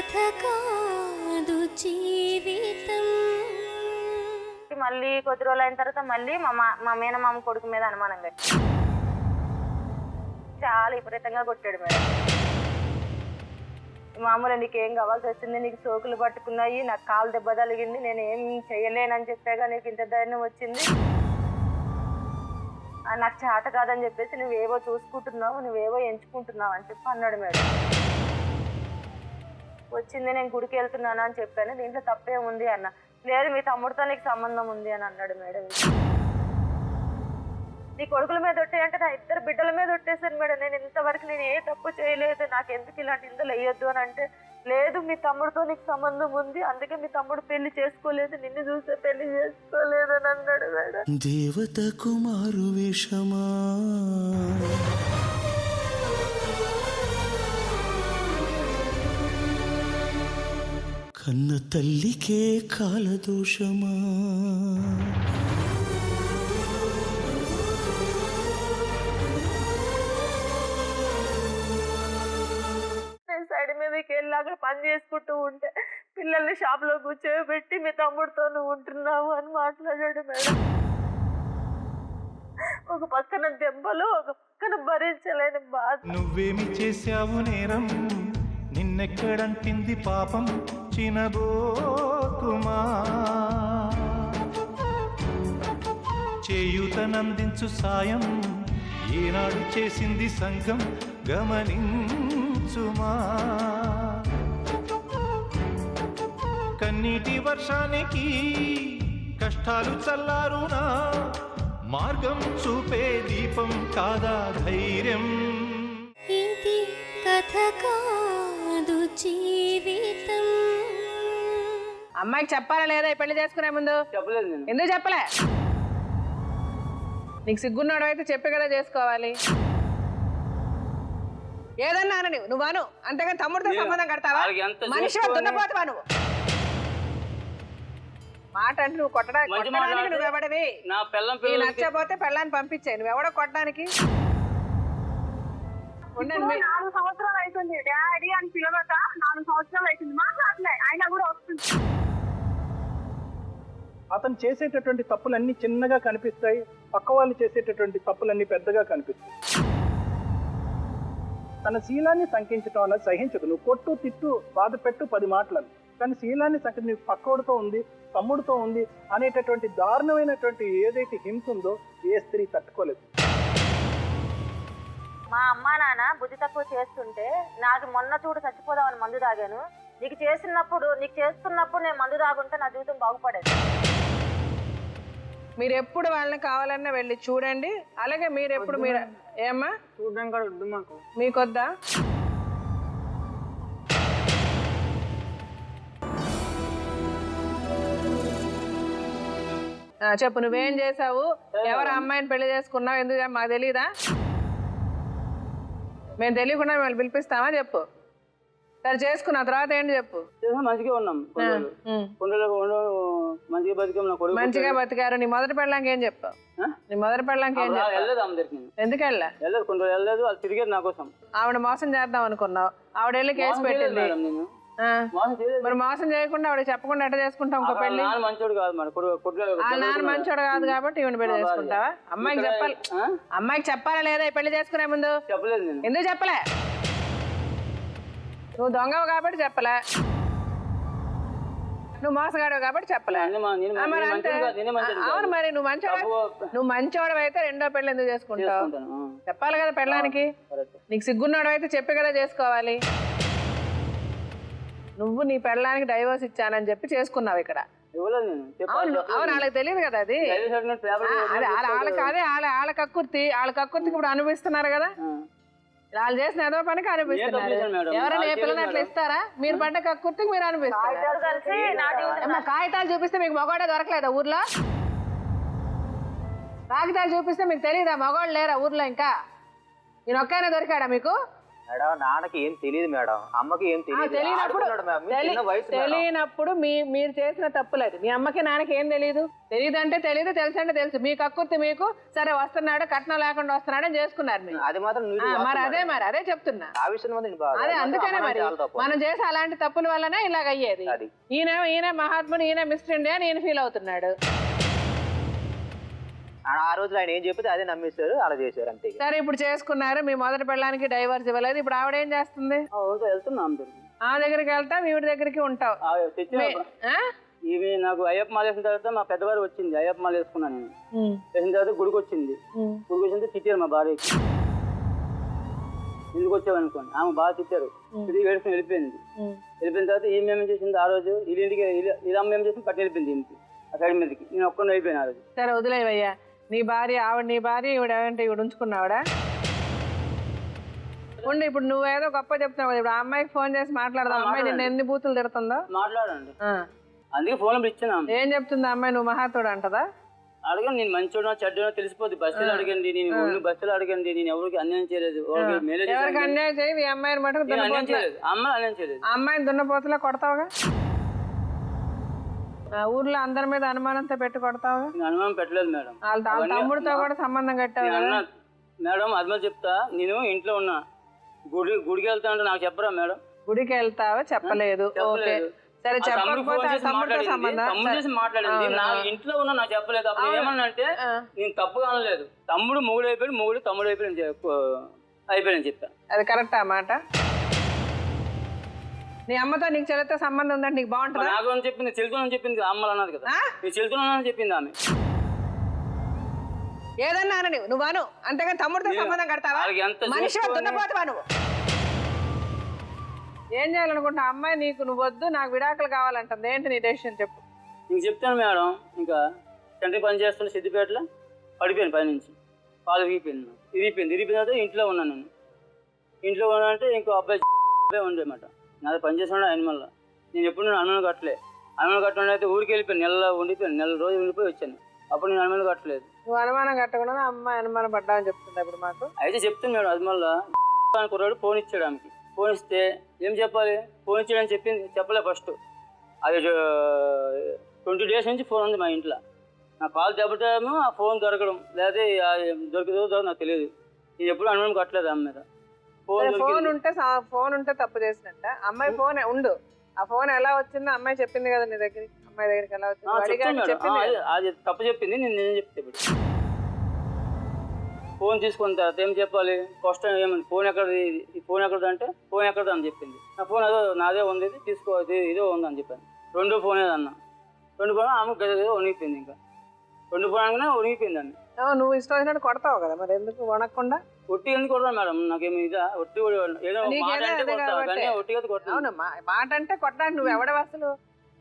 కథ కాదు జీవితం. మళ్ళీ కొద్ది రోజులు అయిన తర్వాత మళ్ళీ మా మేనమామ కొడుకు మీద అనుమానం కట్టి చాలా విపరీతంగా కొట్టాడు మేడం. మామూలు నీకేం కావాల్సి వచ్చింది, నీకు సోకులు పట్టుకున్నాయి, నాకు కాలు దెబ్బ తగిలింది, నేను ఏం చెయ్యలేనని చెప్పాగా నీకు ఇంత ధైర్యం వచ్చింది, నాకు చేత కాదని చెప్పేసి నువ్వేవో చూసుకుంటున్నావు, నువ్వేవో ఎంచుకుంటున్నావు అని చెప్పి అన్నాడు మేడం. వచ్చింది నేను గుడికి వెళ్తున్నాను అని చెప్పాను, దీంట్లో తప్పే ఉంది అన్న. లేదు మీ తమ్ముడితో నీకు సంబంధం ఉంది అని అన్నాడు మేడం. నీ కొడుకుల మీద ఒట్టేయంటే నా ఇద్దరు బిడ్డల మీద ఒట్టేశాను మేడం. నేను ఇంతవరకు నేను ఏ తప్పు చేయలేదు, నాకు ఎందుకు ఇలాంటి ఇందులో వేయొద్దు అని అంటే, లేదు మీ తమ్ముడితో నీకు సంబంధం ఉంది, అందుకే మీ తమ్ముడు పెళ్లి చేసుకోలేదు, నిన్ను చూస్తే పెళ్లి చేసుకోలేదు అని అన్నాడు మేడం. దేవత కుమారు వేషమా కన్న తల్లికే కాలదోషమా సైడ్ మీదకి వెళ్ళి అక్కడ పని చేసుకుంటూ ఉంటే పిల్లల్ని షాప్ లో కూర్చోబెట్టి మీ తమ్ముడితో నువ్వు ఉంటున్నావు అని మాట్లాడాడు మేడం. ఒక పక్కన దెబ్బలు, ఒక పక్కన భరించలేని బాధ. నువ్వేమి చేశావు నేరం, నిన్నెక్కడంటింది పాపం చినబోకుమా, చేయూతనందించు సాయం ఏనాడు చేసింది సంఘం గమనించుమా, కన్నీటి వర్షానికి కష్టాలు చల్లారునా, మార్గం చూపే దీపం కాదా ధైర్యం. ఇది కథ కాదు జీవితం. అమ్మాయికి చెప్పాలా లేదా ఈ పెళ్లి చేసుకునే ముందు? చెప్పలేదు నేను. ఎందుకు చెప్పలే? నీకు సిగ్గున్నాడు అయితే చెప్పి కదా చేసుకోవాలి. ఏదన్నా అనని నువ్వు అను, అంతేగాని తమ్ముడితో సంబంధం కడతావా? మనిషి దున్నపోతావా నువ్వు? మాట అంటే నువ్వు కొట్టడానికి నువ్వు ఎవడవి? నచ్చపోతే పెళ్ళాన్ని పంపించాయి, నువ్వెవడో కొట్టడానికి? 4 సంవత్సరాలు అవుతుంది డాడీ అని పిలవక, 4 సంవత్సరాలు అవుతుంది మాట్లాడలే, ఆయన కూడా వస్తుంది. అతను చేసేటటువంటి తప్పులన్నీ చిన్నగా కనిపిస్తాయి, పక్క వాళ్ళు చేసేటటువంటి తప్పులన్నీ పెద్దగా కనిపిస్తాయి. తన శీలాన్ని శంకించడం అన్నది సహించదు. నువ్వు కొట్టు, తిట్టు, బాధ పెట్టు 10 మాటలను, కానీ శీలాన్ని శంకి నీకు పక్కోడితో ఉంది, తమ్ముడితో ఉంది అనేటటువంటి దారుణమైనటువంటి ఏదైతే హింస ఉందో ఏ స్త్రీ తట్టుకోలేదు. మా అమ్మా నాన్న బుద్ధి తక్కువ చేస్తుంటే నాకు మొన్న చూడు చచ్చిపోదామని మందు తాగాను, నీకు చేస్తున్నప్పుడు నేను మందు తాగుంటే నా జీవితం బాగుపడేది. మీరు ఎప్పుడు వాళ్ళని కావాలన్నా వెళ్ళి చూడండి. అలాగే మీరు ఎప్పుడు మీరు ఏమ్మా చూడడానికి కూడా వద్దు మాకు. మీకొద్దా? చెప్పు, నువ్వేం చేసావు, ఎవరు అమ్మాయిని పెళ్లి చేసుకున్నావు, ఎందుకు మాకు తెలీదా? మేము తెలియకుండా మిమ్మల్ని పిలిపిస్తామా? చెప్పు. సరే చేసుకున్న తర్వాత ఏంటి చెప్పు. మంచిగా ఉన్నాం, మంచిగా బతికారు. నీ మొదటి పెళ్ళానికి ఏం చెప్పావు? నీ మొదటి పెళ్ళానికి ఏం చెప్పావు? ఎందుకు వెళ్ళా? తిరిగేది నా కోసం. ఆవిడ మోసం చేద్దాం అనుకున్నావు, ఆవిడ వెళ్ళి కేసు పెట్టింది. మరి మోసం చేయకుండా ఆవిడ చెప్పకుండా ఎట్లా చేసుకుంటావు ఇంకో పెళ్లి? మంచోడు కాదు, వాళ్ళ నాన్న మంచోడు కాదు కాబట్టి ఈవిడ పెళ్లి చేసుకుంటావా? అమ్మాయికి చెప్పాలి, అమ్మాయికి చెప్పాలా లేదా ఈ పెళ్లి చేసుకునే ముందు? చెప్పలేదు నేను. ఎందుకు చెప్పలే? నువ్వు దొంగవు కాబట్టి చెప్పలే, నువ్వు మోసగాడవు కాబట్టి చెప్పలే. అవును, మరి నువ్వు మంచోడు అయితే రెండో పెళ్లి ఎందుకు చేసుకుంటావు? చెప్పాలి కదా పెళ్ళానికి. నీకు సిగ్గున్నాడు అయితే చెప్పి కదా చేసుకోవాలి. నువ్వు నీ పెళ్ళానికి డైవర్స్ ఇచ్చానని చెప్పి చేసుకున్నావు ఇక్కడ. అవును, వాళ్ళకి తెలియదు కదా అది. వాళ్ళకి అదే వాళ్ళ కక్కుర్తికి ఇప్పుడు అనిపిస్తున్నారు కదా. వాళ్ళు చేసిన ఏదో పనికి అనిపిస్తున్నారు. ఎవరైనా ఏ పిల్లని అట్లా ఇస్తారా? మీరు పడ్డ కక్కుర్తికి మీరు అనిపిస్తారు. కాగితాలు చూపిస్తే మీకు మగవాడే దొరకలేదా ఊర్లో? కాగితాలు చూపిస్తే మీకు తెలియదా మగవాళ్ళు లేరా ఊర్లో? ఇంకా నేను ఒక్కనే దొరికాడా మీకు? మేడం నాన్నకి ఏం తెలియదు మేడం, అమ్మకి ఏం తెలియదు. ఆడుకున్నాడు మేడం, చిన్న వయసు మేడం. తెలియనప్పుడు మీరు చేసిన తప్పులు అది. మీ అమ్మకి నాన్నకి ఏం తెలియదు. తెలియదు అంటే తెలియదు, తెలుసు అంటే తెలుసు. మీ కక్కుర్తి మీకు, సరే వస్తున్నాడు కట్నం లేకుండా వస్తున్నాడని చేసుకున్నారు మీరు. అది మాత్రం మరి అదే చెప్తున్నా. ఆ విషయం అదే అందుకనే మరి మనం చేసే అలాంటి తప్పుల వల్లనే ఇలాగ అయ్యేది. ఈయన మహాత్ముడు, ఈయన మిస్టర్ ఇండియా అని ఈయన ఫీల్ అవుతున్నాడు. ఆ రోజు ఆయన ఏం చెప్తే అదే నమ్మేశారు, అలా చేశారు అంతే. సరే ఇప్పుడు చేసుకున్నారు, మీ మొదటి పెళ్ళానికి డైవర్స్ ఇవ్వలేదు. ఇప్పుడు ఆవిడ ఏం చేస్తుంది? వెళ్తున్నాం ఆ దగ్గరికి వెళ్తావు, ఈవిడ దగ్గరికి ఉంటావు. ఇవి నాకు అయ్యప్ప మాల వేసిన తర్వాత మా పెద్దవారు వచ్చింది, అయ్యప్ప మాల వేసుకున్నాను నేను. వేసిన తర్వాత గుడికి వచ్చింది. గుడికి వచ్చింది తిట్టారు మా భార్యకి, ఎందుకు వచ్చావు అనుకోండి. ఆమె బాగా తిట్టారు, తిరిగి వేసుకుని వెళ్ళిపోయింది. వెళ్ళిపోయిన తర్వాత ఈమె ఏం చేసింది, ఆ రోజు ఇంటికి ఇది అమ్మ ఏం చేసింది, పట్టి వెళ్ళిపోయింది ఇంటికి, ఆ సైడ్ మీదకి. నేను ఒక్కడిని అయిపోయాను ఆ రోజు. సరే వదిలేవయ్యా, నీ భార్య ఆవిడ, నీ భార్య ఈవిడ ఏమంటే ఈవిడ ఉంచుకున్నావిడా ఉండి. ఇప్పుడు నువ్వేదో గొప్ప చెప్తున్నావు కదా, ఇప్పుడు ఆ అమ్మాయికి ఫోన్ చేసి మాట్లాడదాం. అమ్మాయి నిన్ను ఎన్ని బూతులు తిడుతుందో మాట్లాడండి. అందుకే ఫోన్ నెంబర్ ఇచ్చాను. ఏం చెప్తుంది అమ్మాయి? నువ్వు మహాతోడు అంటదా? అడగండి, నేను మంచోడా చెడ్డా తెలిసిపోద్ది. బస్సులో అడగండి, నేను బస్సులో అడగండి. నేను ఎవరికి అన్యాయం చేయలేదు, ఎవరికి అన్యాయం చేయవు. ఈ అమ్మాయిని మటుకు అన్యాయం చేయలేదు, అమ్మాయి అన్యాయం చేయలేదు. ఆ అమ్మాయిని దున్నపోతులా కొడతావుగా, ఊర్లో అందరి మీద అనుమానంతో పెట్టి కొడతావుగా. అనుమానం పెట్టలేదు మేడం. వాళ్ళ తమ్ముడితో కూడా సంబంధం కట్టావు మేడం. అది మరి చెప్తా, నేను ఇంట్లో ఉన్నా, గుడికి వెళ్తా అంటే నాకు చెప్పరా మేడం? గుడికి వెళ్తావా? చెప్పలేదు. ఓకే సరే, చెప్పకపోతే తమ్ముడితో సంబంధం మాట్లాడింది. నా ఇంట్లో ఉన్నా నాకు చెప్పలేదు. అప్పుడు ఏమన్నా అంటే నేను తప్పుగా అనలేదు. తమ్ముడు మొగుడు అయిపోయాడు, మొగుడు తమ్ముడు అయిపోయాడని చెప్పా. అది కరెక్ట్ ఆ మాట? నీ అమ్మతో నీకు చెల్లితో సంబంధం ఉందంటే నీకు బాగుంటుంది? నాకు అని చెప్పింది, చెల్లుతున్నాను చెప్పింది, అమ్మలు అన్నది కదా. నేను చెల్లుతున్నానని చెప్పింది ఆమె. ఏదన్నా అని నువ్వు అను, అంతేగాని తమ్ముడితో సంబంధం కడతావా? మనిషి దున్నపోతావా నువ్వు? ఏం చేయాలనుకుంటా అమ్మాయి? నీకు నువ్వు వద్దు, నాకు విడాకులు కావాలంటుంది. ఏంటి నీ డెసిషన్ చెప్పు. నీకు చెప్తాను మేడం. ఇంకా తండ్రి పని చేస్తున్న సిద్దిపేటలో పడిపోయాను, పైనుంచి పాలు విరిగిపోయింది. తర్వాత ఇంట్లో ఉన్నాను. నేను ఇంట్లో ఉన్నా అంటే ఇంకో అబ్బాయి ఉండేమాట. నాది పని చేస్తున్నాడు ఆయన వల్ల. నేను ఎప్పుడు నేను అనుమానం కట్టలే. అనుమానం కట్టడం అయితే ఊరికి వెళ్ళిపోయాను, నెల రోజులు ఉండిపోయి వచ్చాను. అప్పుడు నేను అనుమానం కట్టలేదు. నువ్వు అనుమానం కట్టకుండా అమ్మాయి అనుమానం పడ్డా అని చెప్తుంది ఇప్పుడు మాకు. అయితే చెప్తాను మేడం. అది మళ్ళీ కుర్రాడు ఫోన్ ఇచ్చాడు ఆమెకి. ఫోన్ ఇస్తే ఏం చెప్పాలి? ఫోన్ ఇచ్చాడని చెప్పింది, చెప్పలే ఫస్ట్. అది 20 days నుంచి ఫోన్ ఉంది మా ఇంట్లో. నా కాల్ దెబ్బటము, ఆ ఫోన్ దొరకడం, లేకపోతే దొరకదో నాకు తెలియదు. నేను ఎప్పుడు అనుమానం కట్టలేదు ఆమె మీద. ఫోన్ ఉంటే తప్పు చేసినట్ట. అమ్మాయి ఫోన్ ఉండు, ఆ ఫోన్ ఎలా వచ్చిందో అమ్మాయి చెప్పింది కదా నీ దగ్గరికి. అమ్మాయి దగ్గరికి ఎలా వచ్చింది? అది తప్పు చెప్పింది, నేను చెప్తే ఇప్పుడు ఫోన్ తీసుకున్న తర్వాత ఏం చెప్పాలి? క్వశ్చన్ ఏమని, ఫోన్ ఎక్కడది, ఈ ఫోన్ ఎక్కడది అంటే ఫోన్ ఎక్కడది అని చెప్పింది. నా ఫోన్ అదో నాదే ఉంది, తీసుకో, ఇదో ఉంది అని చెప్పాను. 2 ఫోన్ ఏదన్న 2 ఫోన్ ఆమె వణిగిపోయింది. ఇంకా 2 ఫోన్ అనగానే వణిగిపోయింది అండి. నువ్వు ఇష్టం వచ్చినట్టు కొడతావు కదా, మరి ఎందుకు వణకుండా? ఒట్టి ఎందుకు కొడతాను మేడం? నాకేమి ఇదా ఒట్టి ఏదో అవును, మాట అంటే కొట్టడానికి నువ్వు ఎవడవి అసలు?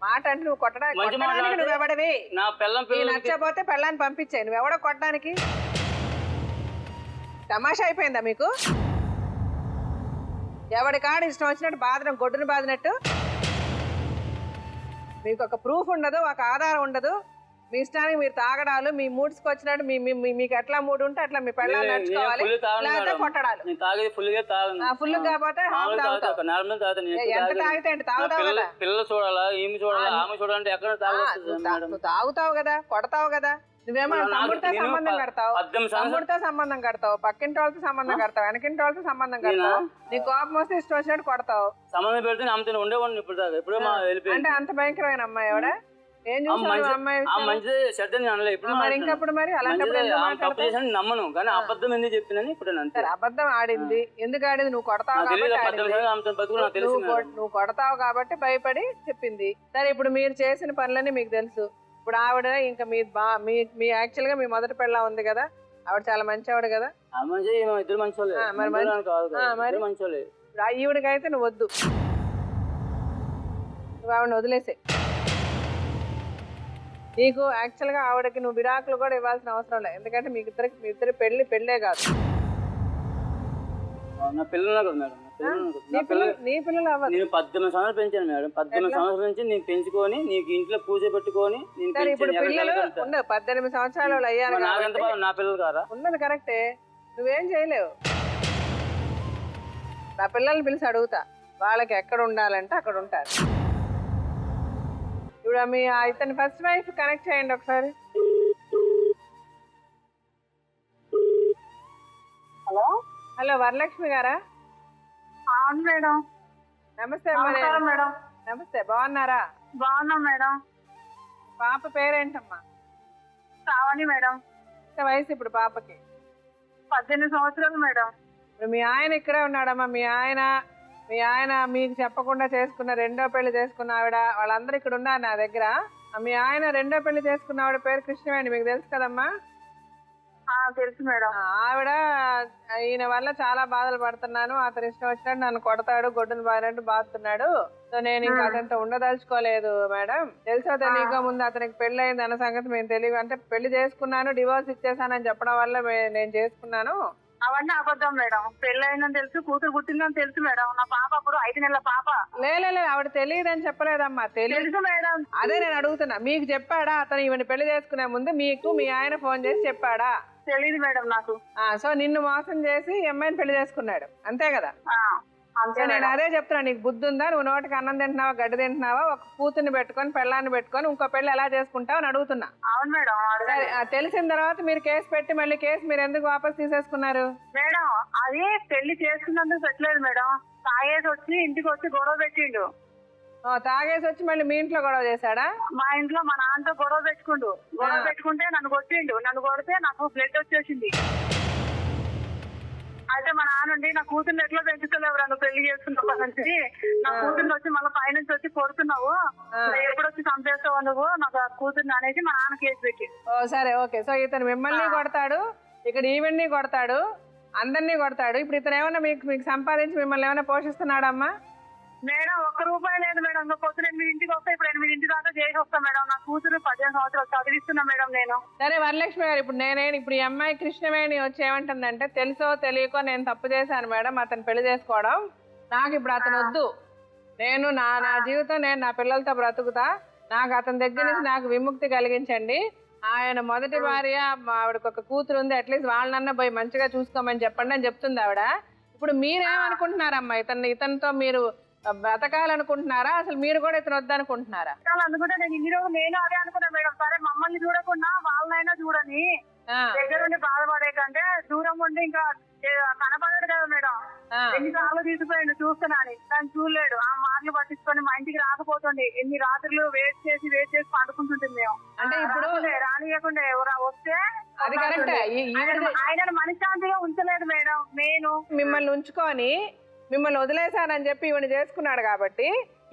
మాట అంటే నువ్వు కొట్టడానికి నువ్వు ఎవడవి? నా పిల్లం నచ్చపోతే పెళ్ళాన్ని పంపించాయి, నువ్వు ఎవడో కొట్టడానికి? తమాషా అయిపోయిందా మీకు? ఎవడి కాడు ఇష్టం వచ్చినట్టు బాధడం, గొడ్డును బాధినట్టు. మీకు ఒక ప్రూఫ్ ఉండదు, ఒక ఆధారం ఉండదు. మీ ఇష్టానికి మీరు తాగడాలు, మీ మూడ్స్కి వచ్చినట్టు మీకు ఎట్లా మూడు ఉంటే అట్లా మీ పెళ్ళాలు నడుచుకోవాలి, లేకపోతే కొట్టడాలు. ఫుల్ కాకపోతే ఎంత తాగితే ఏంటి? తాగుతావు కదా, పిల్లలు చూడాలా, ఏమి చూడాలా, ఆమె చూడాలంటే ఎక్కడ నువ్వు తాగుతావు కదా, కొడతావు కదా. నువ్వేమో తమ్ముడితో సంబంధం కడతావు, తమ్ముడితో సంబంధం కడతావు, పక్కింటి వాళ్ళతో సంబంధం కడతావు, వెనకింటి వాళ్ళతో సంబంధం కడతావు. నీ కోపం వస్తే ఇష్టం వచ్చినట్టు కొడతావు. సంబంధం పెడితే ఆమెతో ఉండేవాడిని ఇప్పుడు. అంటే అంత భయంకరమైన అమ్మాయి ఎవడా? ఏం చూసావు అమ్మాయి? మంచిది చెడ్డ అనలే ఇప్పుడు. మరి ఇంకప్పుడు మరి అలాంటప్పుడు నమ్మను, కానీ అబద్ధం ఎందుకు చెప్పిందని ఇప్పుడు. అంతే, అబద్ధం ఆడింది. ఎందుకు ఆడింది? నువ్వు కొడతావు కాబట్టి, నువ్వు కొడతావు కాబట్టి భయపడి చెప్పింది. సరే, ఇప్పుడు మీరు చేసిన పనులన్నీ మీకు తెలుసు. ఇప్పుడు ఆవిడ ఇంకా మీ యాక్చువల్ గా మీ మొదటి పెళ్ళ ఉంది కదా, ఆవిడ చాలా మంచివాడు కదా. ఇద్దరు మంచోళ్ళే. ఈవిడికైతే నువ్వు వద్దు, నువ్వు ఆవిడని వదిలేసే. నీకు యాక్చువల్ గా ఆవిడకి నువ్వు విడాకులు కూడా ఇవ్వాల్సిన అవసరం లేదు. ఎందుకంటే మీ ఇద్దరి పెళ్ళే కాదు. నా పిల్లలు కదా మేడం, నీ పిల్లలు అవ్వదు. నేను 18 సంవత్సరాలు పెంచాను మేడం. 18 సంవత్సరాల నుంచి నేను పెంచుకొని నీకు ఇంట్లో పూజ పెట్టుకొని ఇప్పుడు పిల్లలు 18 సంవత్సరాలు అయ్యారు. నా పిల్లలు కాదా? ఉన్నది కరెక్టే, నువ్వేం చేయలేవు. నా పిల్లల్ని పిలిచి అడుగుతా, వాళ్ళకి ఎక్కడ ఉండాలంటే అక్కడ ఉంటారు. ఇప్పుడు మీ ఇతని ఫస్ట్ వైఫ్ కనెక్ట్ చేయండి ఒకసారి. హలో హలో, వరలక్ష్మి గారా? అవును మేడం. నమస్తే అమ్మా. మేడం. నమస్తే, బాగున్నారా? బాగున్నాం మేడం. పాప పేరేంటమ్మా? శ్రావణి మేడం. ఎంత వయసు ఇప్పుడు పాపకి? 18 సంవత్సరాలు మేడం. ఇప్పుడు మీ ఆయన ఇక్కడే ఉన్నాడమ్మా. మీ ఆయన మీకు చెప్పకుండా చేసుకున్న రెండో పెళ్లి చేసుకున్న ఆవిడ, వాళ్ళందరూ ఇక్కడ ఉన్నారు నా దగ్గర. మీ ఆయన రెండో పెళ్లి చేసుకున్న ఆవిడ పేరు కృష్ణవేణి, మీకు తెలుసు కదమ్మా? తెలుసు మేడం. ఆవిడ ఈయన వల్ల చాలా బాధలు పడుతున్నాను, అతను ఇష్టం వచ్చినట్టు నన్ను కొడతాడు, గొడ్డును బాగినట్టు బాగుతున్నాడు, సో నేను ఇంకా అతనితో ఉండదలుచుకోలేదు మేడం. తెలుసో తెలియక ముందు అతనికి పెళ్లి అయింది అన్న సంగతి మేము తెలియదు, అంటే పెళ్లి చేసుకున్నాను డివోర్స్ ఇచ్చేసానని చెప్పడం వల్ల నేను చేసుకున్నాను. అవన్నీ అబద్ధం మేడం. పెళ్లి అయిందని తెలుసు, కూతురు పుట్టిందని తెలుసు మేడం. నా పాప అప్పుడు 5 నెలల పాప. లేదు ఆవిడ తెలియదని చెప్పలేదమ్మా. తెలుసు మేడం. అదే నేను అడుగుతున్నా, మీకు చెప్పాడా అతను ఈవెన్ పెళ్లి చేసుకునే ముందు? మీకు మీ ఆయన ఫోన్ చేసి చెప్పాడా? తెలియదు మేడం నాకు. సో నిన్ను మోసం చేసి అమ్మాయిని పెళ్లి చేసుకున్నాడు, అంతే కదా? నేను అదే చెప్తున్నా, నీకు బుద్ధి ఉందా? నువ్వు నోటికి అన్నం తింటున్నావా, గడ్డి తింటున్నావా? ఒక కూతుర్ని పెట్టుకొని పెళ్ళాన్ని పెట్టుకొని ఇంకో పెళ్లి ఎలా చేసుకుంటావు అని అడుగుతున్నా. అవును మేడం. సరే, తెలిసిన తర్వాత మీరు కేసు పెట్టి మళ్ళీ కేసు మీరు ఎందుకు వాపస్ తీసేసుకున్నారు? మేడం అది పెళ్లి చేసుకున్నందుకు పెట్టలేదు మేడం. తాగేసి వచ్చి ఇంటికి వచ్చి గొడవ పెట్టిండు. తాగేసి వచ్చి మళ్ళీ మీ ఇంట్లో గొడవ చేశాడా? మా ఇంట్లో మా నాన్నతో గొడవ పెట్టుకుంటే నన్ను కొట్టిండు. నన్ను కొడితే నాకు బ్లడ్ వచ్చేసింది. అయితే మా నాన్నుండి నా కూతుర్ని ఎట్లా పెంచుతలేవు, నువ్వు పెళ్లి చేసుకున్నప్పటి నుంచి నా కూతుర్ని వచ్చి మళ్ళీ పైనుంచి వచ్చి కొడుతున్నావు, ఎప్పుడొచ్చి చంపేస్తావు నువ్వు నాకు కూతుర్ని అనేసి మా నాన్న కేసు పెట్టి. సరే ఓకే. సో ఇతను మిమ్మల్ని కొడతాడు, ఇక్కడ ఈవెన్ని కొడతాడు, అందరినీ కొడతాడు. ఇప్పుడు ఇతను ఏమన్నా మీకు సంపాదించి మిమ్మల్ని ఏమైనా పోషిస్తున్నాడమ్మా? మేడం 1 రూపాయి లేదు మేడం. పొద్దున 8 వస్తా, ఇప్పుడు 8 దాకా చేసి వస్తా మేడం. నా కూతురు 18 సంవత్సరాలు చదివిస్తున్నా మేడం నేను. సరే వరలక్ష్మి గారు, ఇప్పుడు ఈ అమ్మాయి కృష్ణవేణి వచ్చి ఏమంటుందంటే, తెలుసో తెలియకో నేను తప్పు చేశాను మేడం అతను పెళ్లి చేసుకోవడం, నాకు ఇప్పుడు అతను వద్దు, నేను నా జీవితం నేను నా పిల్లలతో బ్రతుకుతా, నాకు అతని దగ్గర నుంచి నాకు విముక్తి కలిగించండి, ఆయన మొదటి భార్య ఆవిడకి ఒక కూతురు ఉంది, అట్లీస్ట్ వాళ్ళనన్నా పోయి మంచిగా చూసుకోమని చెప్పండి అని చెప్తుంది ఆవిడ. ఇప్పుడు మీరేమనుకుంటున్నారమ్మా? ఇతనితో మీరు బతకాలనుకుంటున్నారా, అసలు మీరు కూడా ఇతను వద్దనుకుంటున్నారా? అనుకుంటే నేను ఇన్ని రోజులు నేను అదే అనుకున్నా మేడం. సరే మమ్మల్ని చూడకుండా వాళ్ళనైనా చూడని, దగ్గర ఉండి బాధపడే కంటే దూరం ఉండి ఇంకా కనపడడు కదా మేడం. ఎన్నిసార్లు తీసుకుపోయిండు చూస్తున్నాను, కానీ చూడలేడు. ఆ మాటలు పట్టించుకొని మా ఇంటికి రాకపోతుండే, ఎన్ని రాత్రులు వెయిట్ చేసి పండుకుంటుంటుంది మేము. అంటే ఇప్పుడు రానియకుండా ఎవరా వస్తే అది కరెక్ట్. ఆయన మనశ్శాంతిగా ఉంచలేదు మేడం. నేను మిమ్మల్ని ఉంచుకొని మిమ్మల్ని వదిలేశానని చెప్పి ఈవిడ చేసుకున్నాడు కాబట్టి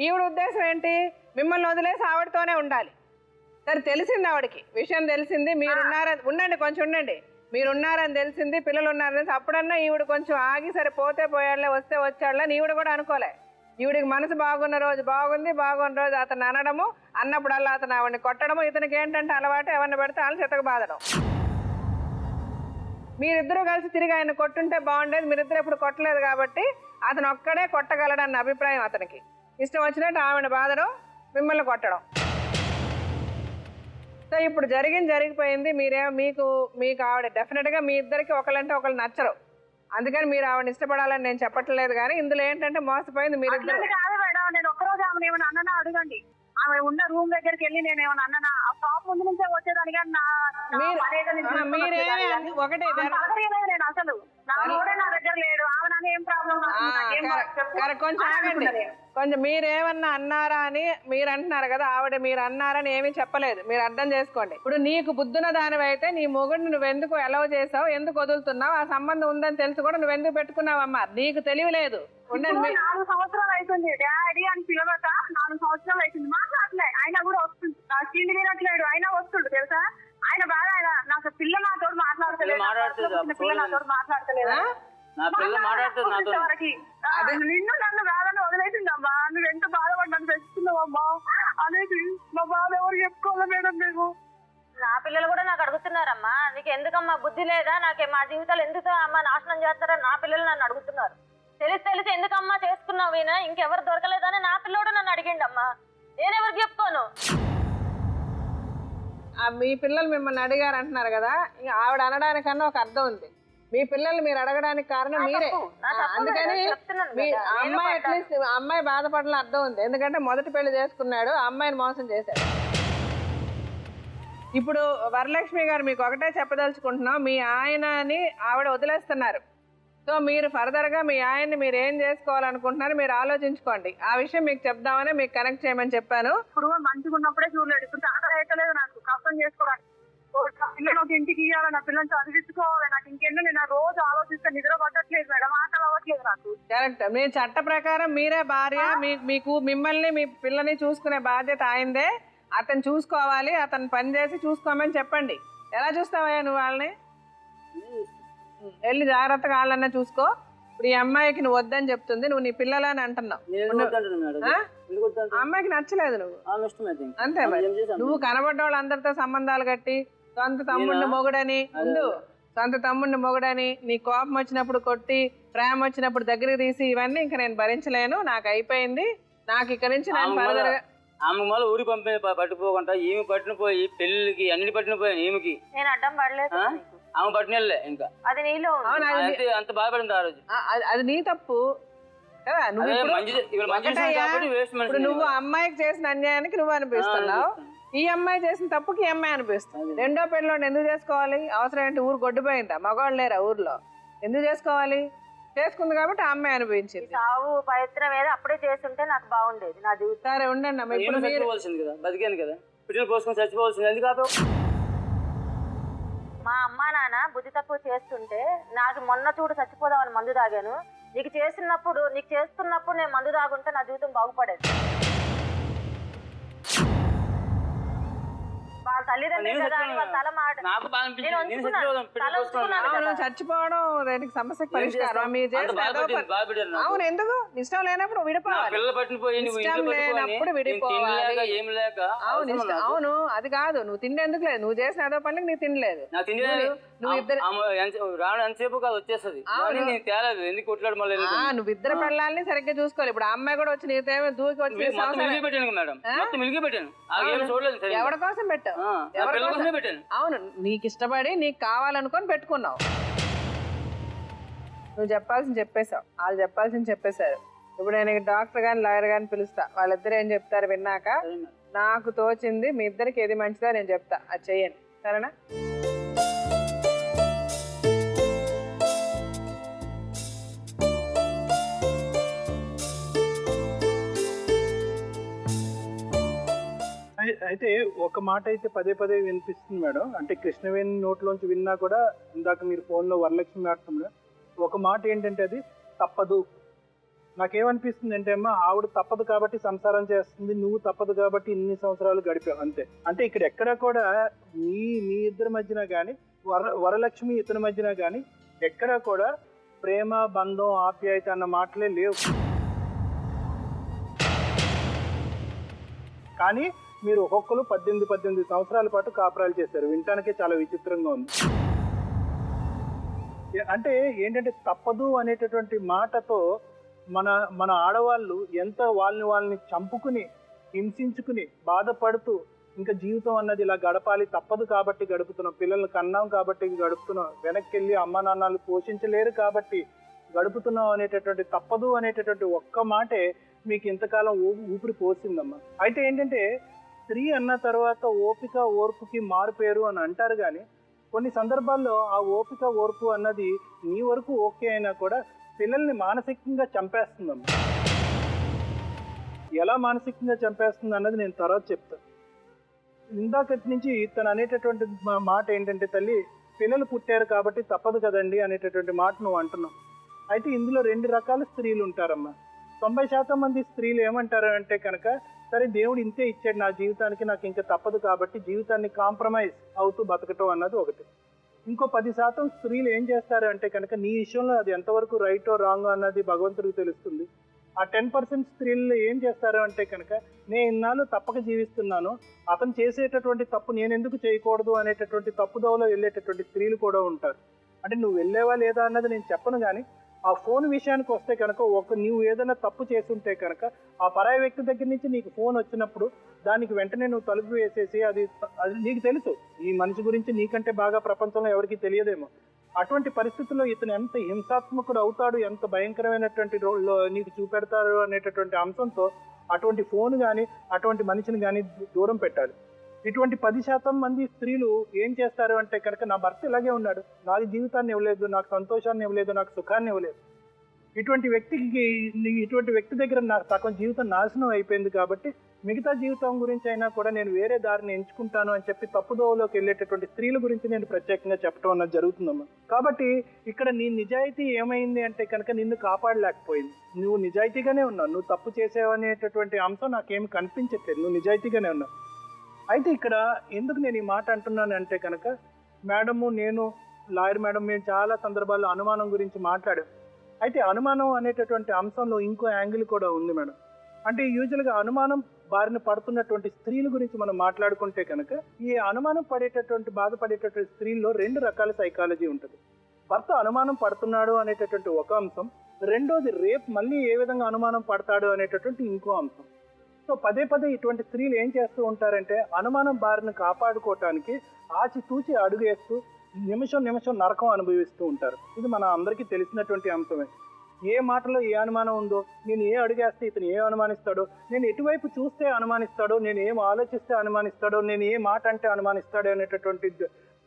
ఈవిడ ఉద్దేశం ఏంటి? మిమ్మల్ని వదిలేసి ఆవిడతోనే ఉండాలి. సరే తెలిసింది ఆవిడకి, విషయం తెలిసింది, మీరున్నారని ఉండండి, కొంచెం ఉండండి, మీరున్నారని తెలిసింది, పిల్లలు ఉన్నారని తెలిసి, అప్పుడన్నా ఈవిడ కొంచెం ఆగి సరే పోతే పోయాడులే వస్తే వచ్చాడులే ఈవిడ కూడా అనుకోలే. ఈవిడికి మనసు బాగున్న రోజు బాగుంది, బాగున్న రోజు అతను అనడము, అన్నప్పుడల్లా అతను ఆవిడని కొట్టడము. ఇతనికి ఏంటంటే అలవాటు, ఎవరిని పెడితే వాళ్ళు చెత్తకు బాధడం. మీరిద్దరూ కలిసి తిరిగి ఆయన కొట్టుంటే బాగుండేది, మీరిద్దరు ఎప్పుడు కొట్టలేదు కాబట్టి అతను ఒక్కడే కొట్టగలడన్న అభిప్రాయం అతనికి. ఇష్టం వచ్చినట్టు ఆవిడ బాధడం, మిమ్మల్ని కొట్టడం. సో ఇప్పుడు జరిగిపోయింది. మీకు ఆవిడ డెఫినెట్గా మీ ఇద్దరికి ఒకళ్ళంటే ఒకళ్ళు నచ్చరు, అందుకని మీరు ఆవిడని ఇష్టపడాలని నేను చెప్పట్లేదు. కానీ ఇందులో ఏంటంటే మోసపోయింది మీరిద్దరు. నేను ఒక్కరోజు ఆమె ఏమైనా అన్నా అడగండి, ఆమె ఉన్న రూమ్ దగ్గరికి వెళ్ళి నేను ఏమైనా అన్నా ఆ షాప్ ముందు నుంచే వచ్చేదాని. ఒకటే నేను అసలు నా దగ్గర లేడు, ఆమె ఏం ప్రాబ్లం. కొంచెం ఆగండి, కొంచెం మీరేమన్నా అన్నారా అని మీరు అంటున్నారు కదా, ఆవిడ మీరు అన్నారని ఏమీ చెప్పలేదు, మీరు అర్థం చేసుకోండి. ఇప్పుడు నీకు బుద్ధున్న దానివి అయితే నీ మొగుడిని నువ్వెందుకు అలౌ చేసావు, ఎందుకు వదులుతున్నావు, ఆ సంబంధం ఉందని తెలుసు కూడా నువ్వెందుకు పెట్టుకున్నావమ్మా? నీకు తెలియలేదు. 4 సంవత్సరాలు అవుతుంది డాడీ అని పిలవక, 4 సంవత్సరాలు అవుతుంది మాట్లాడలే. ఆయన కూడా వస్తుంది, నాకు తిండి తినట్లేడు, అయినా వస్తుండు తెలుసా. ఆయన బాగా నాకు పిల్ల నాతో మాట్లాడతలేదు, పిల్ల నాతో మాట్లాడతలేదు, నిన్ను నన్ను బాధను వదిలేసిందమ్మా, నువ్వు ఎంత బాధపడ్డాను తెచ్చుకున్నావమ్మా అనేది మా బాధ ఎవరు చెప్పుకోవాలి మేడం. మీకు నా పిల్లలు కూడా నాకు అడుగుతున్నారమ్మా, నీకు ఎందుకమ్మా బుద్ధి లేదా, నాకే మా జీవితాలు ఎందుకు అమ్మా నాశనం చేస్తారని నా పిల్లలు నన్ను అడుగుతున్నారు. తెలిసి ఎందుకమ్మా చేసుకున్నావు, ఈయన ఇంకెవరు దొరకలేదని నా పిల్లోడు నన్ను అడిగిండమ్మా, నేనెవరికి చెప్పుకోను. మీ పిల్లలు మిమ్మల్ని అడిగారు అంటున్నారు కదా, ఆవిడ అనడానికన్నా ఒక అర్థం ఉంది. మీ పిల్లలు మీరు అడగడానికి కారణం మీరే. అందుకని అమ్మాయి అట్లీస్ట్ అమ్మాయి బాధపడాలని అర్థం ఉంది. ఎందుకంటే మొదటి పెళ్లి చేసుకున్నాడు, అమ్మాయిని మోసం చేశాడు. ఇప్పుడు వరలక్ష్మి గారు మీకు ఒకటే చెప్పదలుచుకుంటున్నాం, మీ ఆయనని ఆవిడ వదిలేస్తున్నారు. సో మీరు ఫర్దర్గా మీ ఆయన్ని మీరు ఏం చేసుకోవాలనుకుంటున్నారు మీరు ఆలోచించుకోండి. ఆ విషయం మీకు చెప్దామని మీకు కనెక్ట్ చేయమని చెప్పాను. ఇప్పుడు మంచిగా ఉన్నప్పుడే చూడలేదు, ఇప్పుడు చాలా రేటలేదు నాకు కష్టం చేసుకోవడానికి. పిల్లలు ఒక ఇంటికి ఇవ్వాలి, నా పిల్లల్ని చదివించుకోవాలి, నాకు ఇంకెన్నో నేను రోజు ఆలోచిస్తే నిద్ర పట్టట్లేదు మేడం, ఆకలి అవ్వట్లేదు నాకు. కరెక్ట్. మీ చట్ట ప్రకారం మీరే భార్య, మీకు మిమ్మల్ని మీ పిల్లని చూసుకునే బాధ్యత ఆయనదే. అతను చూసుకోవాలి, అతను పని చేసి చూసుకోమని చెప్పండి. ఎలా చూస్తావయ్యా నువ్వు వాళ్ళని? వెళ్ళి జాగ్రత్తగా వాళ్ళన్నా చూసుకో. ఇప్పుడు ఈ అమ్మాయికి నువ్వు వద్దని చెప్తుంది, నువ్వు నీ పిల్లలని అంటున్నావు. అమ్మాయికి నచ్చలేదు నువ్వు అంతే. మరి నువ్వు కనబడ్డ వాళ్ళందరితో సంబంధాలు కట్టి సొంత తమ్ముడిని మొగుడని సొంత తమ్ముడిని మొగుడని నీ కోపం వచ్చినప్పుడు కొట్టి ప్రేమ వచ్చినప్పుడు దగ్గరికి తీసి ఇవన్నీ ఇంకా నేను భరించలేను, నాకు అయిపోయింది, నాకు ఇక్కడ నుంచి నేను ఫర్దర్గా ఆమె మళ్ళీ ఊరి పట్టుకోకుండా ఈమె పట్టిన పోయి పెళ్లికి అన్నిటి పట్టిన పోయాను. ఈమెకి నేను అడ్డం పడలేదు, ఆమె పట్టినలే ఇంకా అది నీలో అంత బాధపడింది ఆ రోజు. అది నీ తప్పు కదా. ఇప్పుడు నువ్వు అమ్మాయికి చేసిన అన్యాయానికి నువ్వు అనిపిస్తున్నావు, ఈ అమ్మాయి చేసిన తప్పుకి ఈ అమ్మాయి అనిపిస్తుంది. రెండో పెళ్ళిలో ఎందుకు చేసుకోవాలి? అవసరం ఏంటి? ఊరు గొడ్డుపోయిందా? మగవాళ్ళు లేరా ఊర్లో? ఎందుకు చేసుకోవాలి? చేసుకుంది కాబట్టి ఆ అమ్మాయి అనిపించింది. సావు పవిత్రం ఏదో అప్పుడే చేస్తుంటే నాకు బాగుండేది నా జీవితం. సరే ఉండండి అమ్మ, ఇప్పుడు చచ్చిపోవాల్సింది కదా, బతికాను కదా, పిల్లలు పోసుకొని చచ్చిపోవాల్సింది. ఎందుకు మా అమ్మ నాన్న బుద్ధి తక్కువ చేస్తుంటే నాకు మొన్న చూడు చచ్చిపోదామని మందు తాగాను. నీకు చేస్తున్నప్పుడు నేను మందు తాగుంటే నా జీవితం బాగుపడేది. వాళ్ళ తల్లిదండ్రులు కదా అని వాళ్ళ తల మాట చచ్చిపోవడం దానికి సమస్యకు పరిష్కారం. అవును, ఎందుకు ఇష్టం లేనప్పుడు విడిపోవాలి, ఇష్టం లేనప్పుడు విడిపోవాలి. అవును, అది కాదు. నువ్వు తిండేందుకు లేదు, నువ్వు చేసిన ఏదో పనికి నీకు తినలేదు. నువ్వు ఇద్దరు పిల్లల్ని సరిగ్గా చూసుకోవాలి. ఇప్పుడు అమ్మాయి కూడా వచ్చి నీతేమో దూకి వచ్చి ఎవరి కోసం పెట్టావు? అవును, నీకు ఇష్టపడి నీకు కావాలనుకొని పెట్టుకున్నావు. నువ్వు చెప్పాల్సింది చెప్పేశావు, వాళ్ళు చెప్పాల్సింది చెప్పేశారు. ఇప్పుడు నేను డాక్టర్ గాని లాయర్ గాని పిలుస్తా, వాళ్ళిద్దరు ఏం చెప్తారు విన్నాక నాకు తోచింది మీ ఇద్దరికి ఏది మంచిదో నేను చెప్తా, అది చెయ్యండి. సరేనా? అయితే ఒక మాట అయితే పదే పదే వినిపిస్తుంది మేడం. అంటే కృష్ణవేణి నోట్లోంచి విన్నా కూడా, ఇందాక మీరు ఫోన్లో వరలక్ష్మి మాట్లాడుతున్నారు, ఒక మాట ఏంటంటే అది తప్పదు. నాకేమనిపిస్తుంది అంటే అమ్మా, ఆవిడ తప్పదు కాబట్టి సంసారం చేస్తుంది, నువ్వు తప్పదు కాబట్టి ఇన్ని సంవత్సరాలు గడిపావు అంతే. అంటే ఇక్కడ ఎక్కడా కూడా మీ ఇద్దరి మధ్యన కానీ వరలక్ష్మి ఇతని మధ్యన కానీ ఎక్కడా కూడా ప్రేమ, బంధం, ఆప్యాయత అన్న మాటలే లేవు. కానీ మీరు ఒక్కొక్కరు 18 సంవత్సరాల పాటు కాపురాలు చేశారు. వినటానికే చాలా విచిత్రంగా ఉంది. అంటే ఏంటంటే తప్పదు అనేటటువంటి మాటతో మన ఆడవాళ్ళు ఎంత వాళ్ళని చంపుకుని హింసించుకుని బాధపడుతూ ఇంకా జీవితం అన్నది ఇలా గడపాలి, తప్పదు కాబట్టి గడుపుతున్నాం, పిల్లల్ని కన్నాం కాబట్టి గడుపుతున్నాం, వెనక్కి వెళ్ళి అమ్మ నాన్నలు పోషించలేరు కాబట్టి గడుపుతున్నాం అనేటటువంటి తప్పదు అనేటటువంటి ఒక్క మాటే మీకు ఇంతకాలం ఊపిరి పోసిందమ్మా. అయితే ఏంటంటే స్త్రీ అన్న తర్వాత ఓపిక ఓర్పుకి మారుపేరు అని అంటారు, కానీ కొన్ని సందర్భాల్లో ఆ ఓపిక ఓర్పు అన్నది నీ వరకు ఓకే అయినా కూడా పిల్లల్ని మానసికంగా చంపేస్తుందమ్మా. ఎలా మానసికంగా చంపేస్తుంది అన్నది నేను తర్వాత చెప్తాను. ఇందాకటి నుంచి తను అనేటటువంటి మాట ఏంటంటే, తల్లి పిల్లలు పుట్టారు కాబట్టి తప్పదు కదండి అనేటటువంటి మాట నువ్వు అంటున్నావు. అయితే ఇందులో 2 రకాల స్త్రీలు ఉంటారమ్మా. 90% మంది స్త్రీలు ఏమంటారు అంటే కనుక, సరే దేవుడు ఇంతే ఇచ్చాడు నా జీవితానికి, నాకు ఇంకా తప్పదు కాబట్టి జీవితాన్ని కాంప్రమైజ్ అవుతూ బతకటం అన్నది ఒకటి. ఇంకో 10% స్త్రీలు ఏం చేస్తారు అంటే కనుక, నీ విషయంలో అది ఎంతవరకు రైటో రాంగో అన్నది భగవంతుడికి తెలుస్తుంది. ఆ 10% స్త్రీలు ఏం చేస్తారు అంటే కనుక, నేను ఇన్నాళ్ళు తప్పక జీవిస్తున్నాను, అతను చేసేటటువంటి తప్పు నేను ఎందుకు చేయకూడదు అనేటటువంటి తప్పుదోవలో వెళ్ళేటటువంటి స్త్రీలు కూడా ఉంటారు. అంటే నువ్వు వెళ్ళేవా లేదా అన్నది నేను చెప్పను, కానీ ఆ ఫోన్ విషయానికి వస్తే కనుక, నువ్వు ఏదైనా తప్పు చేస్తుంటే కనుక ఆ పరాయి వ్యక్తి దగ్గర నుంచి నీకు ఫోన్ వచ్చినప్పుడు దానికి వెంటనే నువ్వు తలుపు వేసేసి, అది నీకు తెలుసు ఈ మనిషి గురించి నీకంటే బాగా ప్రపంచంలో ఎవరికి తెలియదేమో, అటువంటి పరిస్థితుల్లో ఇతను ఎంత హింసాత్మకుడు అవుతాడు, ఎంత భయంకరమైనటువంటి నీకు చూపెడతారు అనేటటువంటి అంశంతో అటువంటి ఫోన్ కానీ అటువంటి మనిషిని కానీ దూరం పెట్టాలి. ఇటువంటి 10% మంది స్త్రీలు ఏం చేస్తారు అంటే కనుక నా భర్త ఇలాగే ఉన్నాడు, నాకు జీవితాన్ని ఇవ్వలేదు, నాకు సంతోషాన్ని ఇవ్వలేదు, నాకు సుఖాన్ని ఇవ్వలేదు, ఇటువంటి వ్యక్తి దగ్గర నాకు సగం జీవితం నాశనం అయిపోయింది కాబట్టి మిగతా జీవితం గురించి అయినా కూడా నేను వేరే దారిని ఎంచుకుంటాను అని చెప్పి తప్పుదోవలోకి వెళ్ళేటటువంటి స్త్రీల గురించి నేను ప్రత్యేకంగా చెప్పడం అన్నది జరుగుతుందమ్మా. కాబట్టి ఇక్కడ నీ నిజాయితీ ఏమైంది అంటే కనుక నిన్ను కాపాడలేకపోయింది. నువ్వు నిజాయితీగానే ఉన్నావు, నువ్వు తప్పు చేసావనేటటువంటి అంశం నాకేమి కనిపించట్లేదు, నువ్వు నిజాయితీగానే ఉన్నావు. అయితే ఇక్కడ ఎందుకు నేను ఈ మాట అంటున్నాను అంటే కనుక మేడము, నేను లాయర్ మేడం, మేము చాలా సందర్భాల్లో అనుమానం గురించి మాట్లాడాం. అయితే అనుమానం అనేటటువంటి అంశంలో ఇంకో యాంగిల్ కూడా ఉంది మేడం. అంటే యూజువల్గా అనుమానం బారిన పడుతున్నటువంటి స్త్రీల గురించి మనం మాట్లాడుకుంటే కనుక ఈ అనుమానం పడేటటువంటి బాధపడేటటువంటి స్త్రీల్లో 2 రకాల సైకాలజీ ఉంటుంది. భర్త అనుమానం పడుతున్నాడు అనేటటువంటి ఒక అంశం, రెండోది రేపు మళ్ళీ ఏ విధంగా అనుమానం పడతాడు అనేటటువంటి ఇంకో అంశం. సో పదే ఇటువంటి స్త్రీలు ఏం చేస్తూ ఉంటారంటే అనుమానం బారిన కాపాడుకోవటానికి ఆచితూచి అడుగేస్తూ నిమిషం నరకం అనుభవిస్తూ ఉంటారు. ఇది మన అందరికీ తెలిసినటువంటి అంశమే. ఏ మాటలో ఏ అనుమానం ఉందో, నేను ఏ అడుగేస్తే ఇతను ఏ అనుమానిస్తాడో, నేను ఎటువైపు చూస్తే అనుమానిస్తాడో, నేను ఏం ఆలోచిస్తే అనుమానిస్తాడో, నేను ఏ మాట అంటే అనుమానిస్తాడో అనేటటువంటి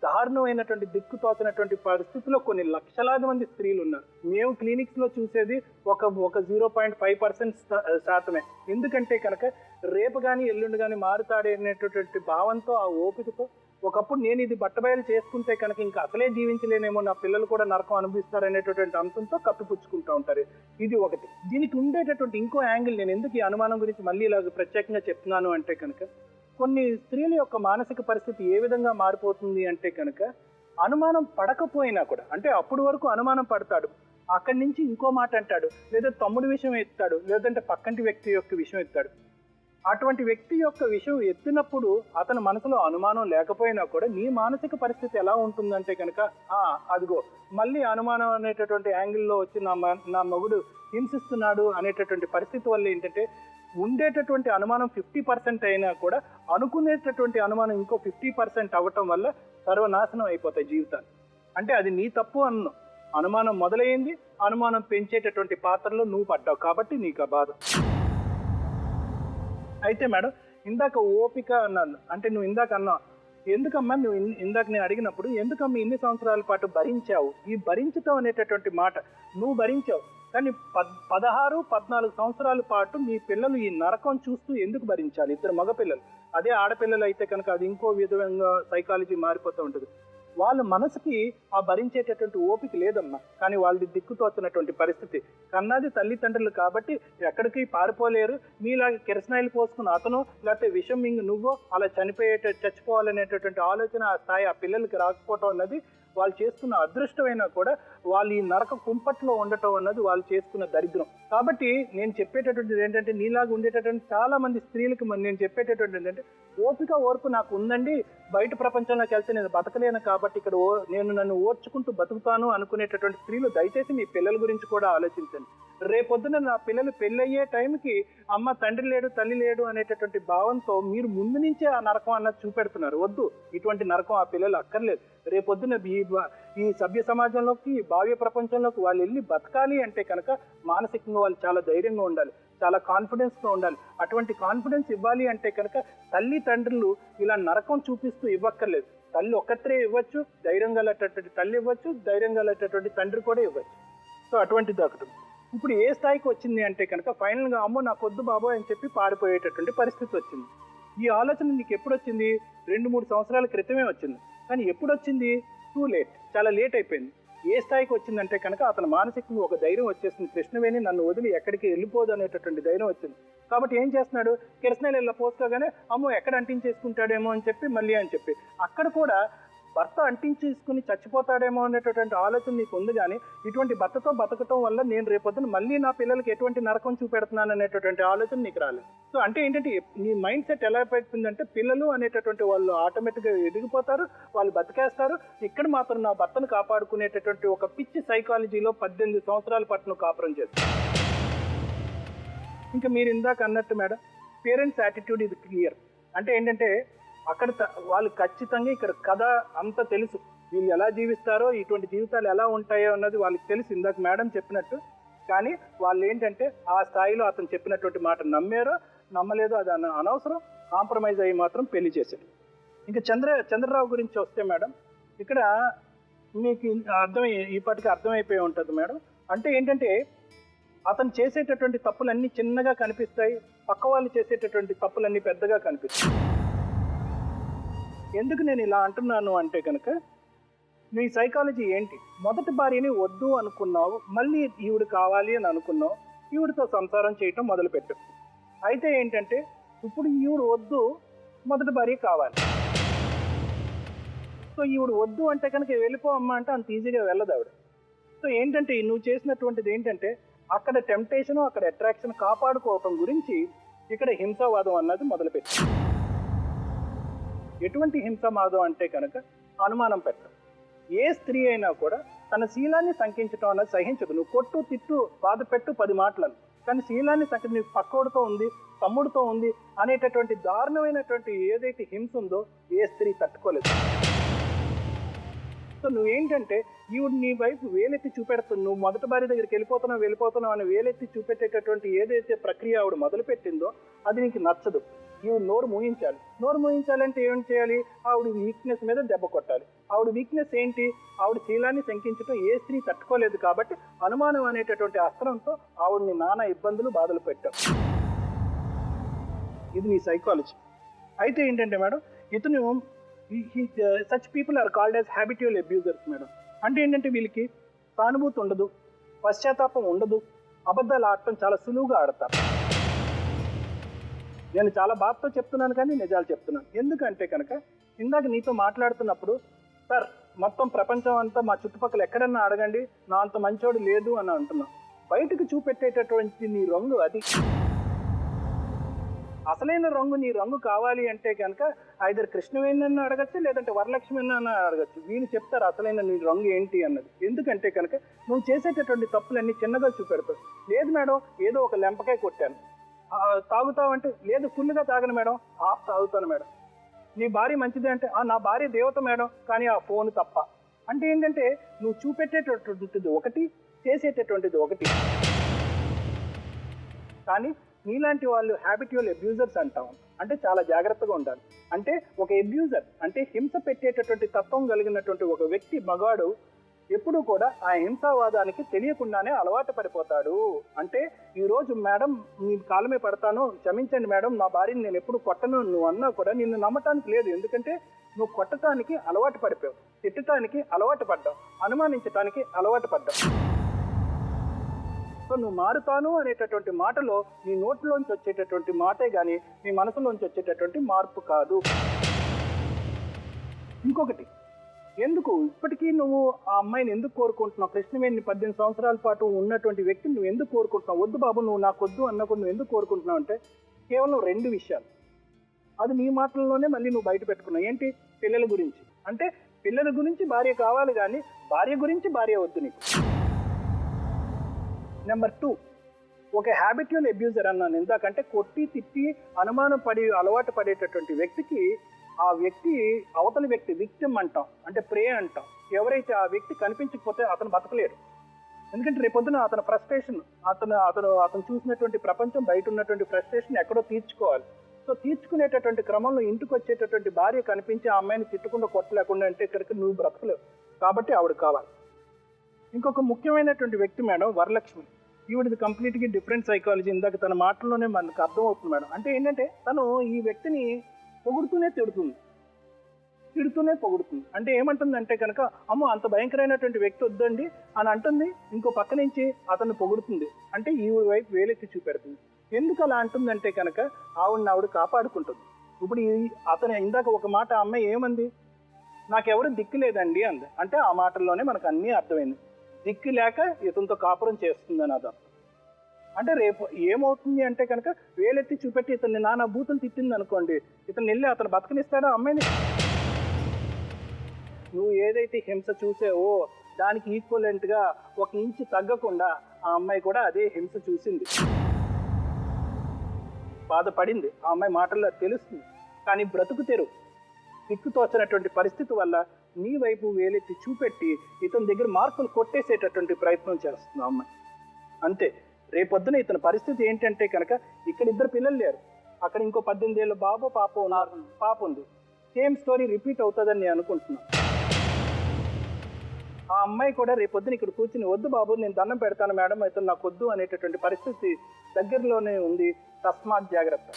దారుణమైనటువంటి దిక్కుతోచినటువంటి పరిస్థితిలో కొన్ని లక్షలాది మంది స్త్రీలు ఉన్నారు. మేము క్లినిక్స్లో చూసేది ఒక 0.5% శాతమే. ఎందుకంటే కనుక రేపు కానీ ఎల్లుండి కానీ మారుతాడే అనేటటువంటి భావంతో, ఆ ఓపికతో ఒకప్పుడు నేను ఇది బట్టబయలు చేసుకుంటే కనుక ఇంకా అసలే జీవించలేనేమో, నా పిల్లలు కూడా నరకం అనుభవిస్తారనేటటువంటి అంశంతో కప్పిపుచ్చుకుంటూ ఉంటారు. ఇది ఒకటి. దీనికి ఉండేటటువంటి ఇంకో యాంగిల్, నేను ఎందుకు ఈ అనుమానం గురించి మళ్ళీ ఇలాగ ప్రత్యేకంగా చెప్తున్నాను అంటే కనుక కొన్ని స్త్రీల యొక్క మానసిక పరిస్థితి ఏ విధంగా మారిపోతుంది అంటే కనుక అనుమానం పడకపోయినా కూడా, అంటే అప్పుడు వరకు అనుమానం పడతాడు, అక్కడి నుంచి ఇంకో మాట అంటాడు, లేదా తమ్ముడి విషయం ఎత్తాడు, లేదంటే పక్కంటి వ్యక్తి యొక్క విషయం ఎత్తాడు. అటువంటి వ్యక్తి యొక్క విషయం ఎత్తినప్పుడు అతని మనసులో అనుమానం లేకపోయినా కూడా నీ మానసిక పరిస్థితి ఎలా ఉంటుందంటే కనుక అదిగో మళ్ళీ అనుమానం అనేటటువంటి యాంగిల్లో వచ్చి నా మగుడు హింసిస్తున్నాడు అనేటటువంటి పరిస్థితి వల్ల ఏంటంటే ఉండేటటువంటి అనుమానం 50% అయినా కూడా అనుకునేటటువంటి అనుమానం ఇంకో 50% అవ్వటం వల్ల సర్వనాశనం అయిపోతాయి జీవితాలు. అంటే అది నీ తప్పు అన్ను, అనుమానం మొదలైంది, అనుమానం పెంచేటటువంటి పాత్రలో నువ్వు పడ్డావు కాబట్టి నీకు ఆ బాధ. అయితే మేడం ఇందాక ఓపిక అన్నాను, అంటే నువ్వు ఇందాక అన్నావు, ఎందుకమ్మా నువ్వు ఇందాక నేను అడిగినప్పుడు ఎందుకమ్మా ఇన్ని సంవత్సరాల పాటు భరించావు, ఈ భరించటం అనేటటువంటి మాట నువ్వు భరించావు, కానీ 16-14 సంవత్సరాల పాటు మీ పిల్లలు ఈ నరకం చూస్తూ ఎందుకు భరించాలి? 2 మగపిల్లలు. అదే ఆడపిల్లలు అయితే కనుక అది ఇంకో విధంగా సైకాలజీ మారిపోతూ ఉంటుంది. వాళ్ళ మనసుకి ఆ భరించేటటువంటి ఓపిక లేదమ్మా, కానీ వాళ్ళది దిక్కుతోచినటువంటి పరిస్థితి. కన్నది తల్లిదండ్రులు కాబట్టి ఎక్కడికి పారిపోలేరు. మీలాగా కిరసనాయిలు పోసుకున్న అతను, లేకపోతే విషం మింగి నువ్వో అలా చచ్చిపోవాలనేటటువంటి ఆలోచన ఆ స్థాయి ఆ పిల్లలకి రాకపోవటం అన్నది వాళ్ళు చేసుకున్న అదృష్టమైనా కూడా వాళ్ళు ఈ నరక కుంపట్లో ఉండటం అన్నది వాళ్ళు చేసుకున్న దరిద్రం. కాబట్టి నేను చెప్పేటటువంటిది ఏంటంటే నీలాగా ఉండేటటువంటి చాలా మంది స్త్రీలకు నేను చెప్పేటటువంటి ఏంటంటే ఓర్పు నాకు ఉందండి, బయట ప్రపంచంలోకి వెళ్తే నేను బతకలేను కాబట్టి ఇక్కడ నన్ను ఓర్చుకుంటూ బతుకుతాను అనుకునేటటువంటి స్త్రీలు దయచేసి మీ పిల్లల గురించి కూడా ఆలోచించండి. రేపొద్దున నా పిల్లలు పెళ్ళయ్యే టైంకి అమ్మ తండ్రి లేడు తల్లి లేడు అనేటటువంటి భావంతో మీరు ముందు నుంచే ఆ నరకం అన్నది చూపెడుతున్నారు. వద్దు, ఇటువంటి నరకం ఆ పిల్లలు అక్కర్లేదు. రేపొద్దున ఈ సభ్య సమాజంలోకి, భావ్య ప్రపంచంలోకి వాళ్ళు వెళ్ళి బతకాలి అంటే కనుక మానసికంగా వాళ్ళు చాలా ధైర్యంగా ఉండాలి, చాలా కాన్ఫిడెన్స్తో ఉండాలి. అటువంటి కాన్ఫిడెన్స్ ఇవ్వాలి అంటే కనుక తల్లి తండ్రులు ఇలా నరకం చూపిస్తూ ఇవ్వక్కర్లేదు. తల్లి ఒక్కత్రే ఇవ్వచ్చు, ధైర్యం గలటటువంటి తల్లి ఇవ్వచ్చు, ధైర్యం గలటటువంటి తండ్రి కూడా ఇవ్వచ్చు. సో అటువంటి దక్కడం ఇప్పుడు ఏ స్థాయికి వచ్చింది అంటే కనుక ఫైనల్గా అమ్మో నాకు వద్దు బాబోయ్ అని చెప్పి పారిపోయేటటువంటి పరిస్థితి వచ్చింది. ఈ ఆలోచన నీకు ఎప్పుడు వచ్చింది? 2-3 సంవత్సరాల క్రితమే వచ్చింది. కానీ ఎప్పుడు వచ్చింది? టూ లేట్, చాలా లేట్ అయిపోయింది. ఏ స్థాయికి వచ్చిందంటే కనుక అతను మానసికంగా ఒక ధైర్యం వచ్చేసింది, కృష్ణవేణి నన్ను వదిలి ఎక్కడికి వెళ్ళిపోదు అనేటటువంటి ధైర్యం వచ్చింది. కాబట్టి ఏం చేస్తున్నాడు, కిరసనాయిలు పోసుకోగానే అమ్మో ఎక్కడ అంటించేసుకుంటాడేమో అని చెప్పి మళ్ళీ అని చెప్పి అక్కడ కూడా భర్త అంటించేసుకుని చచ్చిపోతాడేమో అనేటటువంటి ఆలోచన నీకు ఉంది. కానీ ఇటువంటి భర్తతో బతకటం వల్ల నేను రేపొద్దున మళ్ళీ నా పిల్లలకి ఎటువంటి నరకం చూపెడుతున్నాను అనేటటువంటి ఆలోచన నీకు రాలేదు. సో అంటే ఏంటంటే నీ మైండ్ సెట్ ఎలా అయిపోతుందంటే పిల్లలు అనేటటువంటి వాళ్ళు ఆటోమేటిక్గా ఎదిగిపోతారు, వాళ్ళు బతికేస్తారు. ఇక్కడ మాత్రం నా భర్తను కాపాడుకునేటటువంటి ఒక పిచ్చి సైకాలజీలో 18 సంవత్సరాల పాటు కాపురం చేస్తారు. ఇంకా మీరు ఇందాక అన్నట్టు మేడం పేరెంట్స్ యాటిట్యూడ్ ఇది క్లియర్. అంటే ఏంటంటే అక్కడ వాళ్ళు ఖచ్చితంగా ఇక్కడ కథ అంతా తెలుసు, వీళ్ళు ఎలా జీవిస్తారో, ఇటువంటి జీవితాలు ఎలా ఉంటాయో అన్నది వాళ్ళకి తెలుసు, ఇందాక మేడం చెప్పినట్టు. కానీ వాళ్ళు ఏంటంటే ఆ స్థాయిలో అతను చెప్పినటువంటి మాట నమ్మారో నమ్మలేదో అది అనవసరం, కాంప్రమైజ్ అయ్యి మాత్రం పెళ్లి చేశాడు. ఇంకా చంద్రరావు గురించి వస్తే మేడం, ఇక్కడ మీకు ఈపాటికి అర్థమైపోయి ఉంటుంది మేడం. అంటే ఏంటంటే అతను చేసేటటువంటి తప్పులన్నీ చిన్నగా కనిపిస్తాయి, పక్క వాళ్ళు చేసేటటువంటి తప్పులన్నీ పెద్దగా కనిపిస్తాయి. ఎందుకు నేను ఇలా అంటున్నాను అంటే కనుక, నీ సైకాలజీ ఏంటి? మొదటి భార్యని వద్దు అనుకున్నావు, మళ్ళీ ఈవిడ కావాలి అని అనుకున్నావు, ఈవిడితో సంసారం చేయటం మొదలుపెట్టు. అయితే ఏంటంటే ఇప్పుడు ఈవిడ వద్దు, మొదటి భార్య కావాలి. సో ఈవిడ వద్దు అంటే కనుక వెళ్ళిపో అమ్మ అంటే అంత ఈజీగా వెళ్ళదు ఆవిడ. సో ఏంటంటే నువ్వు చేసినటువంటిది ఏంటంటే అక్కడ టెంప్టేషను, అక్కడ అట్రాక్షన్ కాపాడుకోవటం గురించి ఇక్కడ హింసావాదం అన్నది మొదలుపెట్టి. ఎటువంటి హింసావాదం అంటే కనుక అనుమానం పెట్టడం. ఏ స్త్రీ అయినా కూడా తన శీలాన్ని శంకించడం అన్నది సహించదు. నువ్వు కొట్టు, తిట్టు, బాధ పెట్టు 10 మాటలను, కానీ శీలాన్ని నీ పక్కోడితో ఉంది, తమ్ముడితో ఉంది అనేటటువంటి దారుణమైనటువంటి ఏదైతే హింస ఉందో ఏ స్త్రీ తట్టుకోలేదు. సో నువ్వేంటంటే ఈవిడ నీ వైపు వేలెత్తి చూపెడుతుంది, నువ్వు మొదటి భార్య దగ్గరికి వెళ్ళిపోతున్నావు అని వేలెత్తి చూపెట్టేటటువంటి ఏదైతే ప్రక్రియ ఆవిడ మొదలుపెట్టిందో అది నీకు నచ్చదు. ఈవిడ నోరు మూయించాలంటే ఏం చేయాలి? ఆవిడ వీక్నెస్ మీద దెబ్బ కొట్టాలి. ఆవిడ వీక్నెస్ ఏంటి? ఆవిడ శీలాన్ని శంకించడం ఏ స్త్రీ తట్టుకోలేదు కాబట్టి అనుమానం అనేటటువంటి అస్త్రంతో ఆవిడని నానా ఇబ్బందులు, బాధలు పెట్టావు. ఇది నీ సైకాలజీ. అయితే ఏంటంటే మేడం, ఇతను such people are called as habitual abusers madam. అంటే ఏంటంటే వీళ్ళకి సానుభూతి ఉండదు, పశ్చాత్తాపం ఉండదు, అబద్ధాలు ఆడటం చాలా సులువుగా ఆడతారు. నేను చాలా బాధతో చెప్తున్నాను కానీ నిజాలు చెప్తున్నాను. ఎందుకంటే కనుక ఇందాక నీతో మాట్లాడుతున్నప్పుడు, సార్ మొత్తం ప్రపంచం అంతా మా చుట్టుపక్కల ఎక్కడన్నా అడగండి, నా అంత మంచోడు లేదు అని అంటున్నాను. బయటకు చూపెట్టేటటువంటి నీ రంగు అది. అసలైన రంగు, నీ రంగు కావాలి అంటే కనుక ఐదర్ కృష్ణవేణి అడగచ్చు, లేదంటే వరలక్ష్మి అన్న అడగచ్చు. వీళ్ళు చెప్తారు అసలైన నీ రంగు ఏంటి అన్నది. ఎందుకంటే కనుక నువ్వు చేసేటటువంటి తప్పులన్నీ చిన్నగా చూపెడతావు. లేదు మేడం, ఏదో ఒక లెంపకాయ కొట్టాను. తాగుతావంటే లేదు, ఫుల్గా తాగను మేడం, హాఫ్ తాగుతాను మేడం. నీ భార్య మంచిదే అంటే నా భార్య దేవత మేడం, కానీ ఆ ఫోన్ తప్ప. అంటే ఏంటంటే నువ్వు చూపెట్టేటటువంటిది ఒకటి, చేసేటటువంటిది ఒకటి. కానీ నీలాంటి వాళ్ళు హ్యాబిట్యువల్ అబ్యూజర్స్ అంటాం. అంటే చాలా జాగ్రత్తగా ఉండాలి. అంటే ఒక అబ్యూజర్ అంటే హింస పెట్టేటటువంటి తత్వం కలిగినటువంటి ఒక వ్యక్తి, మగాడు, ఎప్పుడూ కూడా ఆ హింసావాదానికి తెలియకుండానే అలవాటు పడిపోతాడు. అంటే ఈరోజు మేడం నీ కాలమే పడతాను, క్షమించండి మేడం, నా భార్యని నేను ఎప్పుడు కొట్టను నువ్వు అన్నా కూడా నిన్ను నమ్మటానికి లేదు. ఎందుకంటే నువ్వు కొట్టడానికి అలవాటు పడిపోయావు, తిట్టడానికి అలవాటు పడ్డావు, అనుమానించడానికి అలవాటు పడ్డావు. సో నువ్వు మారుతాను అనేటటువంటి మాటలో నీ నోట్లోంచి వచ్చేటటువంటి మాటే కానీ నీ మనసులోంచి వచ్చేటటువంటి మార్పు కాదు. ఇంకొకటి, ఎందుకు ఇప్పటికీ నువ్వు ఆ అమ్మాయిని ఎందుకు కోరుకుంటున్నావు? కృష్ణవేణి 18 సంవత్సరాల పాటు ఉన్నటువంటి వ్యక్తిని నువ్వు ఎందుకు కోరుకుంటున్నావు? వద్దు బాబు, నువ్వు నాకు వద్దు అన్నప్పుడు నువ్వు ఎందుకు కోరుకుంటున్నావు అంటే కేవలం 2 విషయాలు. అది నీ మాటల్లోనే మళ్ళీ నువ్వు బయట పెట్టుకున్నావు. ఏంటి? పిల్లల గురించి. అంటే పిల్లల గురించి భార్య కావాలి కానీ భార్య గురించి భార్య వద్దు నీకు. నెంబర్ 2, ఒక హ్యాబిట్యువల్ అబ్యూజర్ అన్నాను ఇందాకంటే కొట్టి, తిట్టి, అనుమానం పడి అలవాటు పడేటటువంటి వ్యక్తికి ఆ వ్యక్తి అవతలి వ్యక్తి విక్టిమ్ అంటాం, అంటే ప్రే అంటాం. ఎవరైతే ఆ వ్యక్తి కనిపించకపోతే అతను బతకలేడు. ఎందుకంటే రేపొద్దున అతని ఫ్రస్ట్రేషన్, అతను చూసినటువంటి ప్రపంచం, బయట ఉన్నటువంటి ఫ్రస్ట్రేషన్ ఎక్కడో తీర్చుకోవాలి. సో తీర్చుకునేటటువంటి క్రమంలో ఇంటికి వచ్చేటటువంటి భార్య కనిపించి ఆ అమ్మాయిని తిట్టకుండా, కొట్టలేకుండా అంటే ఇక్కడికి నువ్వు బ్రతకలేవు. కాబట్టి ఆవిడ కావాలి. ఇంకొక ముఖ్యమైనటువంటి వ్యక్తి మేడం వరలక్ష్మి. ఈవిడది కంప్లీట్గా డిఫరెంట్ సైకాలజీ. ఇందాక తన మాటల్లోనే మనకు అర్థమవుతుంది మేడం. అంటే ఏంటంటే తను ఈ వ్యక్తిని పొగుడుతూనే తిడుతుంది, తిడుతూనే పొగుడుతుంది. అంటే ఏమంటుందంటే కనుక అమ్మో అంత భయంకరమైనటువంటి వ్యక్తి వద్దండి అని అంటుంది. ఇంకో పక్క నుంచి అతన్ని పొగుడుతుంది. అంటే ఈవిడ వైపు వేలెత్తి చూపెడుతుంది. ఎందుకు అలా అంటుందంటే కనుక ఆవిడ కాపాడుకుంటుంది. ఇప్పుడు అతను ఇందాక ఒక మాట ఆ అమ్మాయి ఏమంది? నాకెవరు దిక్కు లేదండి అంది. అంటే ఆ మాటల్లోనే మనకు అన్నీ అర్థమైంది. దిక్కు లేక ఇతనితో కాపురం చేస్తుందని అర్థం. అంటే రేపు ఏమవుతుంది అంటే కనుక వేలెత్తి చూపెట్టి ఇతన్ని నానా బూతులు తిట్టింది అనుకోండి, ఇతను వెళ్ళి అతను బతకనిస్తాడా అమ్మాయిని? నువ్వు ఏదైతే హింస చూసావో దానికి ఈక్వలెంట్గా 1 ఇంచు తగ్గకుండా ఆ అమ్మాయి కూడా అదే హింస చూసింది, బాధపడింది. ఆ అమ్మాయి మాటల్లో తెలుస్తుంది. కానీ బ్రతుకు తెరువు దిక్కుతోచినటువంటి పరిస్థితి వల్ల నీ వైపు వేలెత్తి చూపెట్టి ఇతని దగ్గర మార్కులు కొట్టేసేటటువంటి ప్రయత్నం చేస్తుంది అమ్మాయి. అంతే. రేపొద్దున ఇతని పరిస్థితి ఏంటంటే కనుక ఇక్కడ 2 పిల్లలు లేరు, అక్కడ ఇంకో 18 ఏళ్ళ బాబు పాప ఉన్నారు, పాప ఉంది. సేమ్ స్టోరీ రిపీట్ అవుతుందని నేను అనుకుంటున్నాను. ఆ అమ్మాయి కూడా రేపొద్దున ఇక్కడ కూర్చుని వద్దు బాబు నేను దండం పెడతాను మేడం ఇతను నాకు వద్దు అనేటటువంటి పరిస్థితి దగ్గరలోనే ఉంది. తస్మాత్ జాగ్రత్త.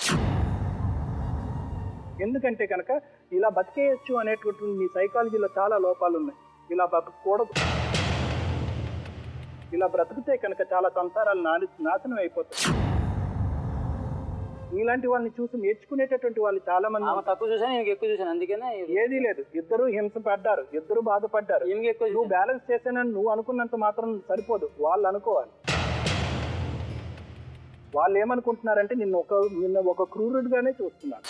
ఎందుకంటే కనుక ఇలా బతికేయచ్చు అనేటువంటి నీ సైకాలజీలో చాలా లోపాలు ఉన్నాయి. ఇలా బతకూడదు. ఇలా బ్రతికితే కనుక చాలా సంసారాలు నాశనం అయిపోతాయి. ఇలాంటి వాళ్ళని చూసి నేర్చుకునేటటువంటి వాళ్ళు చాలా మంది. తక్కువ చూసాను, ఎక్కువ చూసాను, అందుకనే ఏదీ లేదు. ఇద్దరు హింస పడ్డారు, ఇద్దరు బాధపడ్డారు. నువ్వు బ్యాలెన్స్ చేసానని నువ్వు అనుకున్నంత మాత్రం సరిపోదు, వాళ్ళు అనుకోవాలి. వాళ్ళు ఏమనుకుంటున్నారంటే నిన్న ఒక క్రూరుడిగానే చూస్తున్నారు.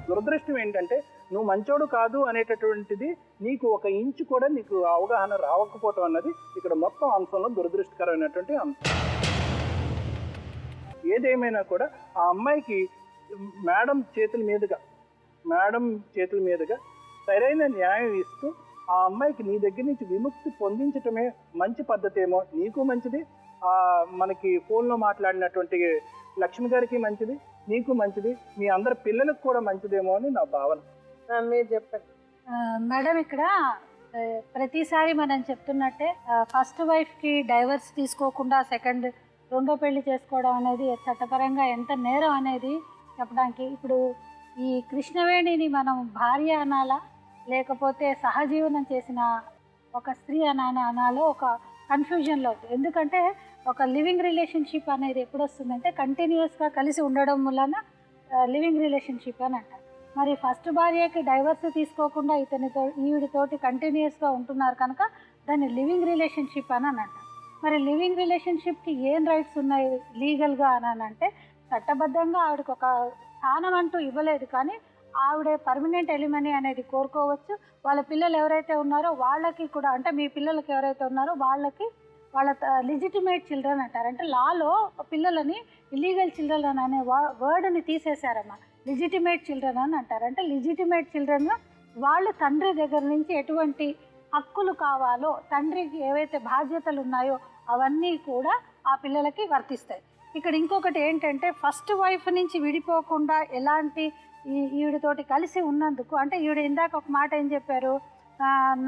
దురదృష్టం ఏంటంటే నువ్వు మంచోడు కాదు అనేటటువంటిది నీకు 1 ఇంచు కూడా నీకు అవగాహన రావకపోవటం అన్నది ఇక్కడ మొత్తం అంశంలో దురదృష్టకరమైనటువంటి అంశం. ఏదేమైనా కూడా ఆ అమ్మాయికి మేడం చేతుల మీదుగా సరైన న్యాయం ఇస్తూ ఆ అమ్మాయికి నీ దగ్గర నుంచి విముక్తి పొందించటమే మంచి పద్ధతేమో. నీకు మంచిది, మనకి ఫోన్లో మాట్లాడినటువంటి లక్ష్మి గారికి మంచిది, నీకు మంచిది, మీ అందరి పిల్లలకు కూడా మంచిదేమో అని నా భావన. మీరు చెప్పండి మేడం. ఇక్కడ ప్రతిసారి మనం చెప్తున్నట్టే ఫస్ట్ వైఫ్కి డైవర్స్ తీసుకోకుండా రెండో పెళ్లి చేసుకోవడం అనేది చట్టపరంగా ఎంత నేరం అనేది చెప్పడానికి. ఇప్పుడు ఈ కృష్ణవేణిని మనం భార్య అనాలా లేకపోతే సహజీవనం చేసిన ఒక స్త్రీ అనాలో ఒక కన్ఫ్యూజన్లో అవుతుంది. ఎందుకంటే ఒక లివింగ్ రిలేషన్షిప్ అనేది ఎప్పుడు వస్తుందంటే కంటిన్యూస్గా కలిసి ఉండడం వలన లివింగ్ రిలేషన్షిప్ అని అంటారు. మరి ఫస్ట్ భార్యకి డైవర్స్ తీసుకోకుండా ఈవిడితోటి కంటిన్యూస్గా ఉంటున్నారు కనుక దాన్ని లివింగ్ రిలేషన్షిప్ అని అంటారు. మరి లివింగ్ రిలేషన్షిప్కి ఏం రైట్స్ ఉన్నాయి లీగల్గా అని అంటే చట్టబద్ధంగా ఆవిడకి ఒక స్థానం అంటూ ఇవ్వలేదు, కానీ ఆవిడే పర్మనెంట్ ఎలిమనీ అనేది కోరుకోవచ్చు. వాళ్ళ పిల్లలు ఎవరైతే ఉన్నారో వాళ్ళకి కూడా, అంటే మీ పిల్లలకి ఎవరైతే ఉన్నారో వాళ్ళ లిజిటిమేట్ చిల్డ్రన్ అంటారు. అంటే లాలో పిల్లలని ఇల్లీగల్ చిల్డ్రన్ అనే వర్డ్ని తీసేశారమ్మా. లిజిటిమేట్ చిల్డ్రన్ అని అంటారు. అంటే లిజిటిమేట్ చిల్డ్రన్గా వాళ్ళు తండ్రి దగ్గర నుంచి ఎటువంటి హక్కులు కావాలో, తండ్రికి ఏవైతే బాధ్యతలు ఉన్నాయో అవన్నీ కూడా ఆ పిల్లలకి వర్తిస్తాయి. ఇక్కడ ఇంకొకటి ఏంటంటే ఫస్ట్ వైఫ్ నుంచి విడిపోకుండా ఎలాంటి ఈవిడతోటి కలిసి ఉన్నందుకు, అంటే ఈవిడ ఇందాక ఒక మాట ఏం చెప్పారు,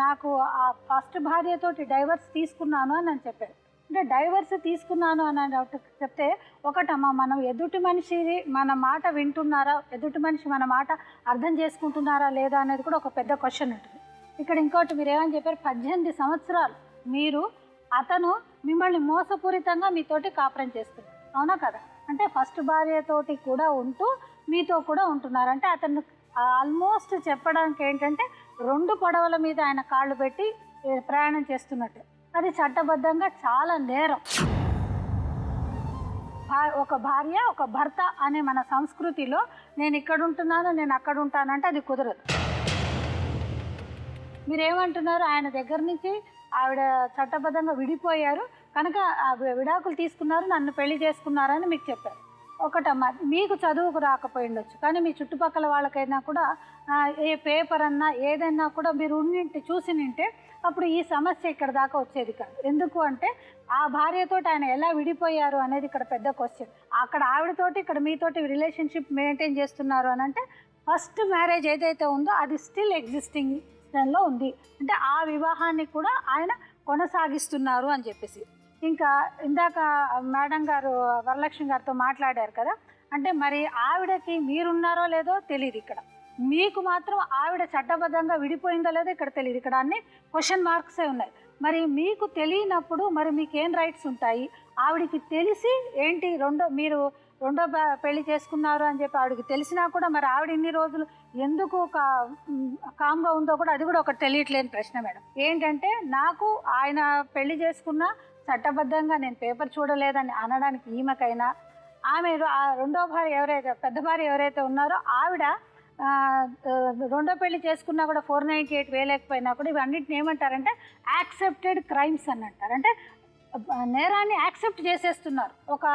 నాకు ఆ ఫస్ట్ భార్యతోటి డైవర్స్ తీసుకున్నాను అని చెప్పారు. అంటే డైవర్స్ తీసుకున్నాను అని చెప్తే ఒకటమ్మా, మనం ఎదుటి మనిషి మన మాట వింటున్నారా, ఎదుటి మనిషి మన మాట అర్థం చేసుకుంటున్నారా లేదా అనేది కూడా ఒక పెద్ద క్వశ్చన్ ఉంటుంది. ఇక్కడ ఇంకోటి మీరు ఏమని చెప్పారు, 18 సంవత్సరాలు అతను మిమ్మల్ని మోసపూరితంగా మీతోటి కాపురం చేస్తున్నారు, అవునా కదా? అంటే ఫస్ట్ భార్యతోటి కూడా ఉంటూ మీతో కూడా ఉంటున్నారు. అంటే అతను ఆల్మోస్ట్ చెప్పడానికి ఏంటంటే 2 పడవల మీద ఆయన కాళ్ళు పెట్టి ప్రయాణం చేస్తున్నట్టు. అది చట్టబద్ధంగా చాలా నేరం. ఒక భార్య ఒక భర్త అనే మన సంస్కృతిలో నేను ఇక్కడ ఉంటున్నాను నేను అక్కడ ఉంటానంటే అది కుదరదు. మీరేమంటున్నారు, ఆయన దగ్గర నుంచి ఆవిడ చట్టబద్ధంగా విడిపోయారు కనుక విడాకులు తీసుకున్నారు, నన్ను పెళ్లి చేసుకున్నారని మీకు చెప్పారు. ఒకటమ్మా, మీకు చదువుకు రాకపోయి ఉండొచ్చు, కానీ మీ చుట్టుపక్కల వాళ్ళకైనా కూడా ఏ పేపర్ అన్నా ఏదైనా కూడా మీరు చూసి నింటే అప్పుడు ఈ సమస్య ఇక్కడ దాకా వచ్చేది కాదు. ఎందుకు అంటే ఆ భార్యతోటి ఆయన ఎలా విడిపోయారు అనేది ఇక్కడ పెద్ద క్వశ్చన్. అక్కడ ఆవిడతోటి ఇక్కడ మీతోటి రిలేషన్షిప్ మెయింటైన్ చేస్తున్నారు అని అంటే ఫస్ట్ మ్యారేజ్ ఏదైతే ఉందో అది స్టిల్ ఎగ్జిస్టింగ్ లో ఉంది. అంటే ఆ వివాహాన్ని కూడా ఆయన కొనసాగిస్తున్నారు అని చెప్పేసి. ఇంకా ఇందాక మేడం గారు వరలక్ష్మి గారితో మాట్లాడారు కదా, అంటే మరి ఆవిడకి మీరున్నారో లేదో తెలియదు, ఇక్కడ మీకు మాత్రం ఆవిడ చట్టబద్ధంగా విడిపోయిందో లేదో ఇక్కడ తెలియదు. ఇక్కడ అన్ని క్వశ్చన్ మార్క్సే ఉన్నాయి. మరి మీకు తెలియనప్పుడు మరి మీకేం రైట్స్ ఉంటాయి? ఆవిడికి తెలిసి ఏంటి మీరు రెండో పెళ్లి చేసుకున్నారు అని చెప్పి ఆవిడకి తెలిసినా కూడా మరి ఆవిడ ఇన్ని రోజులు ఎందుకు కామ్గా ఉందో కూడా అది కూడా ఒకటి తెలియట్లేని ప్రశ్న మేడం. ఏంటంటే నాకు ఆయన పెళ్లి చేసుకున్న చట్టబద్ధంగా నేను పేపర్ చూడలేదని అనడానికి ఈమెకైనా, ఆమె రెండో భార్య ఎవరైతే పెద్ద భార్య ఎవరైతే ఉన్నారో ఆవిడ రెండో పెళ్లి చేసుకున్నా కూడా 498 వేయలేకపోయినా కూడా ఇవన్నిటిని ఏమంటారంటే యాక్సెప్టెడ్ క్రైమ్స్ అని అంటారు. అంటే నేరాన్ని యాక్సెప్ట్ చేసేస్తున్నారు, ఒక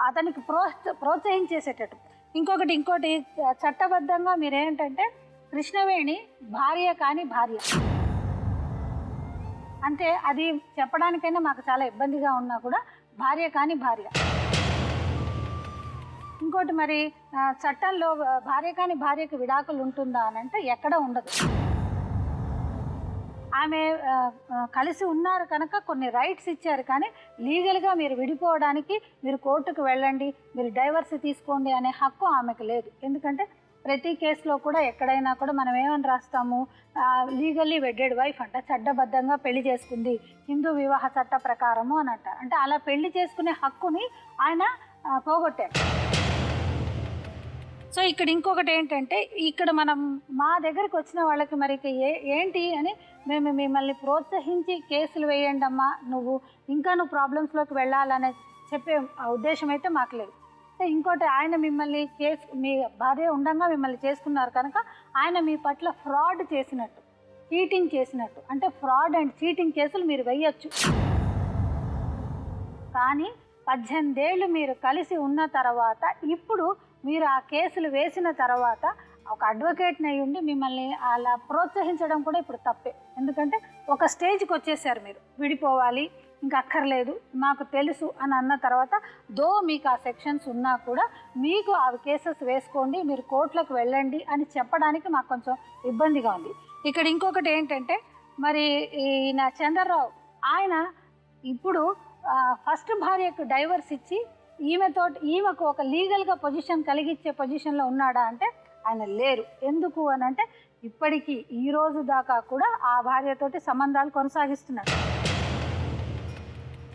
అతనికి ప్రోత్సహించేసేటట్టు. ఇంకోటి చట్టబద్ధంగా మీరేంటంటే కృష్ణవేణి భార్య కాని భార్య. అంటే అది చెప్పడానికైనా మాకు చాలా ఇబ్బందిగా ఉన్నా కూడా భార్య కాని భార్య. ఇంకోటి మరి చట్టంలో భార్య కాని భార్యకి విడాకులు ఉంటుందా అని అంటే ఎక్కడ ఉండదు. ఆమె కలిసి ఉన్నారు కనుక కొన్ని రైట్స్ ఇచ్చారు, కానీ లీగల్గా మీరు విడిపోవడానికి మీరు కోర్టుకు వెళ్ళండి, మీరు డైవర్స్ తీసుకోండి అనే హక్కు ఆమెకు లేదు. ఎందుకంటే ప్రతి కేసులో కూడా ఎక్కడైనా కూడా మనం ఏమని రాస్తాము, లీగల్లీ వెడ్డెడ్ వైఫ్ అంట, చట్టబద్ధంగా పెళ్లి చేసుకుంది హిందూ వివాహ చట్ట ప్రకారము అని అంటారు. అంటే అలా పెళ్లి చేసుకునే హక్కుని ఆయన పోగొట్టారు. సో ఇక్కడ ఇంకొకటి ఏంటంటే, ఇక్కడ మనం మా దగ్గరికి వచ్చిన వాళ్ళకి మరి ఏంటి అని మేము మిమ్మల్ని ప్రోత్సహించి కేసులు వేయండి అమ్మా, నువ్వు ప్రాబ్లమ్స్లోకి వెళ్ళాలనే చెప్పే ఉద్దేశం అయితే మాకు లేదు. ఇంకోటి, ఆయన మిమ్మల్ని మీ భార్య ఉండగా మిమ్మల్ని చేసుకున్నారు కనుక ఆయన మీ పట్ల ఫ్రాడ్ చేసినట్టు, చీటింగ్ చేసినట్టు, అంటే ఫ్రాడ్ అండ్ చీటింగ్ కేసులు మీరు వేయచ్చు. కానీ 18 ఏళ్ళు మీరు కలిసి ఉన్న తర్వాత ఇప్పుడు మీరు ఆ కేసులు వేసిన తర్వాత ఒక అడ్వకేట్ని అయి ఉండి మిమ్మల్ని అలా ప్రోత్సహించడం కూడా ఇప్పుడు తప్పే. ఎందుకంటే ఒక స్టేజ్కి వచ్చేసారు, మీరు విడిపోవాలి ఇంకా అక్కర్లేదు మాకు తెలుసు అని అన్న తర్వాత మీకు ఆ సెక్షన్స్ ఉన్నా కూడా మీకు ఆ కేసెస్ వేసుకోండి, మీరు కోర్టులకు వెళ్ళండి అని చెప్పడానికి మాకు కొంచెం ఇబ్బందిగా ఉంది. ఇక్కడ ఇంకొకటి ఏంటంటే, మరి ఈయన చంద్రరావు ఆయన ఇప్పుడు ఫస్ట్ భార్యకు డైవర్స్ ఇచ్చి ఈమెకు ఒక లీగల్గా పొజిషన్ కలిగించే పొజిషన్లో ఉన్నాడా అంటే ఆయన లేరు. ఎందుకు అని అంటే ఇప్పటికీ ఈ రోజు దాకా కూడా ఆ భార్యతోటి సంబంధాలు కొనసాగిస్తున్నాడు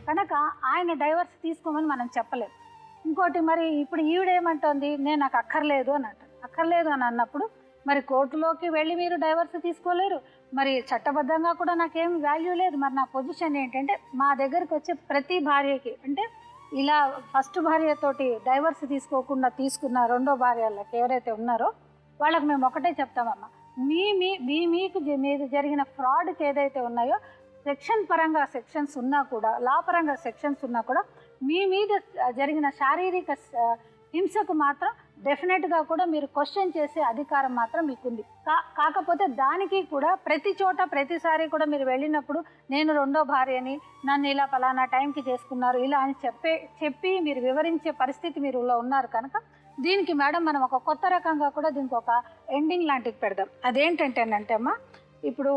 కనుక ఆయన డైవర్స్ తీసుకోమని మనం చెప్పలేము. ఇంకోటి, మరి ఇప్పుడు ఈవిడేమంటుంది, నాకు అక్కర్లేదు అని అంటారు. అక్కర్లేదు అని అన్నప్పుడు మరి కోర్టులోకి వెళ్ళి మీరు డైవర్స్ తీసుకోలేరు, మరి చట్టబద్ధంగా కూడా నాకేం వాల్యూ లేదు. మరి నా పొజిషన్ ఏంటంటే, మా దగ్గరికి వచ్చే ప్రతి భార్యకి, అంటే ఇలా ఫస్ట్ భార్యతోటి డైవర్స్ తీసుకోకుండా తీసుకున్న రెండో భార్యలకు ఎవరైతే ఉన్నారో వాళ్ళకి మేము ఒకటే చెప్తామమ్మా, మీకు మీద జరిగిన ఫ్రాడ్కి ఏదైతే ఉన్నాయో సెక్షన్ పరంగా సెక్షన్స్ ఉన్నా కూడా, లా పరంగా సెక్షన్స్ ఉన్నా కూడా మీ మీద జరిగిన శారీరక హింసకు మాత్రం డెఫినెట్గా కూడా మీరు క్వశ్చన్ చేసే అధికారం మాత్రం మీకుంది. కాకపోతే దానికి కూడా ప్రతి చోట ప్రతిసారి కూడా మీరు వెళ్ళినప్పుడు నేను రెండో భార్యని, నన్ను ఇలా పలానా టైంకి చేసుకున్నారు ఇలా అని చెప్పి మీరు వివరించే పరిస్థితి మీరు ఉన్నారు కనుక దీనికి మేడం మనం ఒక కొత్త రకంగా కూడా దీనికి ఒక ఎండింగ్ లాంటిది పెడదాం. అదేంటంటేనంటే అమ్మా, ఇప్పుడు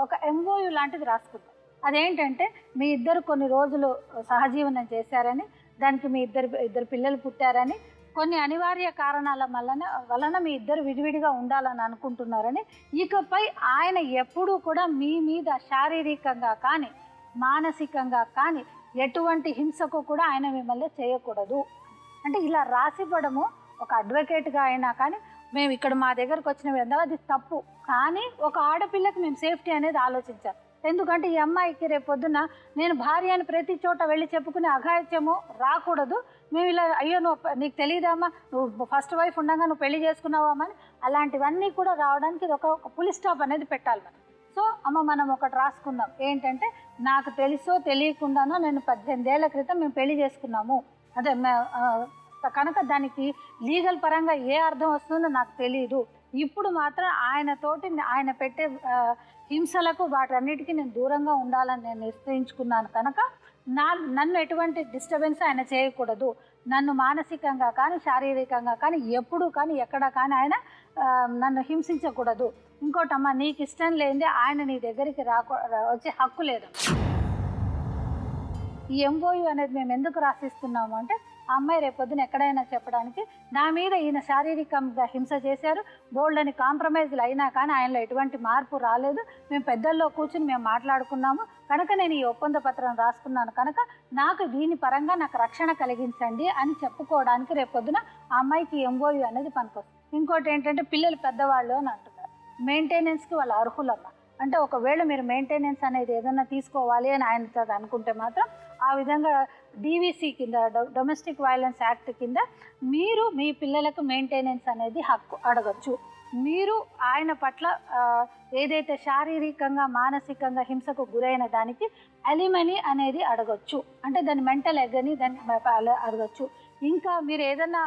ఒక MOU లాంటిది రాసుకుందాం. అదేంటంటే మీ ఇద్దరు కొన్ని రోజులు సహజీవనం చేశారని, దానికి మీ ఇద్దరు పిల్లలు పుట్టారని, కొన్ని అనివార్య కారణాల వలన మీ ఇద్దరు విడివిడిగా ఉండాలని అనుకుంటున్నారని, ఇకపై ఆయన ఎప్పుడూ కూడా మీ మీద శారీరకంగా కానీ మానసికంగా కానీ ఎటువంటి హింసకు కూడా ఆయన మిమ్మల్ని చేయకూడదు అంటే ఇలా రాసివ్వడము ఒక అడ్వకేట్గా అయినా కానీ మేము ఇక్కడ మా దగ్గరకు వచ్చిన విధంగా అది తప్పు. కానీ ఒక ఆడపిల్లకి మేము సేఫ్టీ అనేది ఆలోచించాలి. ఎందుకంటే ఈ అమ్మాయికి రేపు పొద్దున నేను భార్య అని ప్రతి చోట వెళ్ళి చెప్పుకునే అఘాయిత్యము రాకూడదు. మేము ఇలా అయ్యో నీకు తెలియదమ్మా, నువ్వు ఫస్ట్ వైఫ్ ఉండగా నువ్వు పెళ్లి చేసుకున్నావమ్మా అని అలాంటివన్నీ కూడా రావడానికి ఇది ఒక పులి స్టాప్ అనేది పెట్టాలి మనం. సో అమ్మ మనం ఒకటి రాసుకుందాం, ఏంటంటే నాకు తెలుసో తెలియకుండానో నేను 18 ఏళ్ల క్రితం మేము పెళ్లి చేసుకున్నాము, అదే కనుక దానికి లీగల్ పరంగా ఏ అర్థం వస్తుందో నాకు తెలియదు. ఇప్పుడు మాత్రం ఆయన పెట్టే హింసలకు వాటన్నిటికీ నేను దూరంగా ఉండాలని నేను నిశ్చయించుకున్నాను కనుక నన్ను ఎటువంటి డిస్టర్బెన్స్ ఆయన చేయకూడదు. నన్ను మానసికంగా కానీ శారీరకంగా కానీ ఎప్పుడు కానీ ఎక్కడ కానీ ఆయన నన్ను హింసించకూడదు. ఇంకోటమ్మా, నీకు ఇష్టం లేనిదే ఆయన నీ దగ్గరికి వచ్చే హక్కు లేదు. ఈ MOU అనేది మేము ఎందుకు రాసిస్తున్నాము అంటే ఆ అమ్మాయి రేపొద్దున ఎక్కడైనా చెప్పడానికి నా మీద ఈయన శారీరకంగా హింస చేశారు, బోల్డని కాంప్రమైజ్లు అయినా కానీ ఆయనలో ఎటువంటి మార్పు రాలేదు, మేము పెద్దల్లో కూర్చుని మేము మాట్లాడుకున్నాము కనుక నేను ఈ ఒప్పంద పత్రం రాసుకున్నాను కనుక నాకు దీని పరంగా నాకు రక్షణ కలిగించండి అని చెప్పుకోవడానికి రేపొద్దున ఆ అమ్మాయికి MOU అనేది పనికొస్తుంది. ఇంకోటి ఏంటంటే పిల్లలు పెద్దవాళ్ళు అని అంటున్నారు, మెయింటెనెన్స్కి వాళ్ళు అర్హులమ్మ. అంటే ఒకవేళ మీరు మెయింటెనెన్స్ అనేది ఏదైనా తీసుకోవాలి అని ఆయన అనుకుంటే మాత్రం ఆ విధంగా DVC కింద డొమెస్టిక్ వైలెన్స్ యాక్ట్ కింద మీరు మీ పిల్లలకు మెయింటెనెన్స్ అనేది హక్కు అడగచ్చు. మీరు ఆయన పట్ల ఏదైతే శారీరకంగా మానసికంగా హింసకు గురైన దానికి అలిమనీ అనేది అడగచ్చు, అంటే దాని మెంటల్ ఎగని దాన్ని అడగచ్చు. ఇంకా మీరు ఏదైనా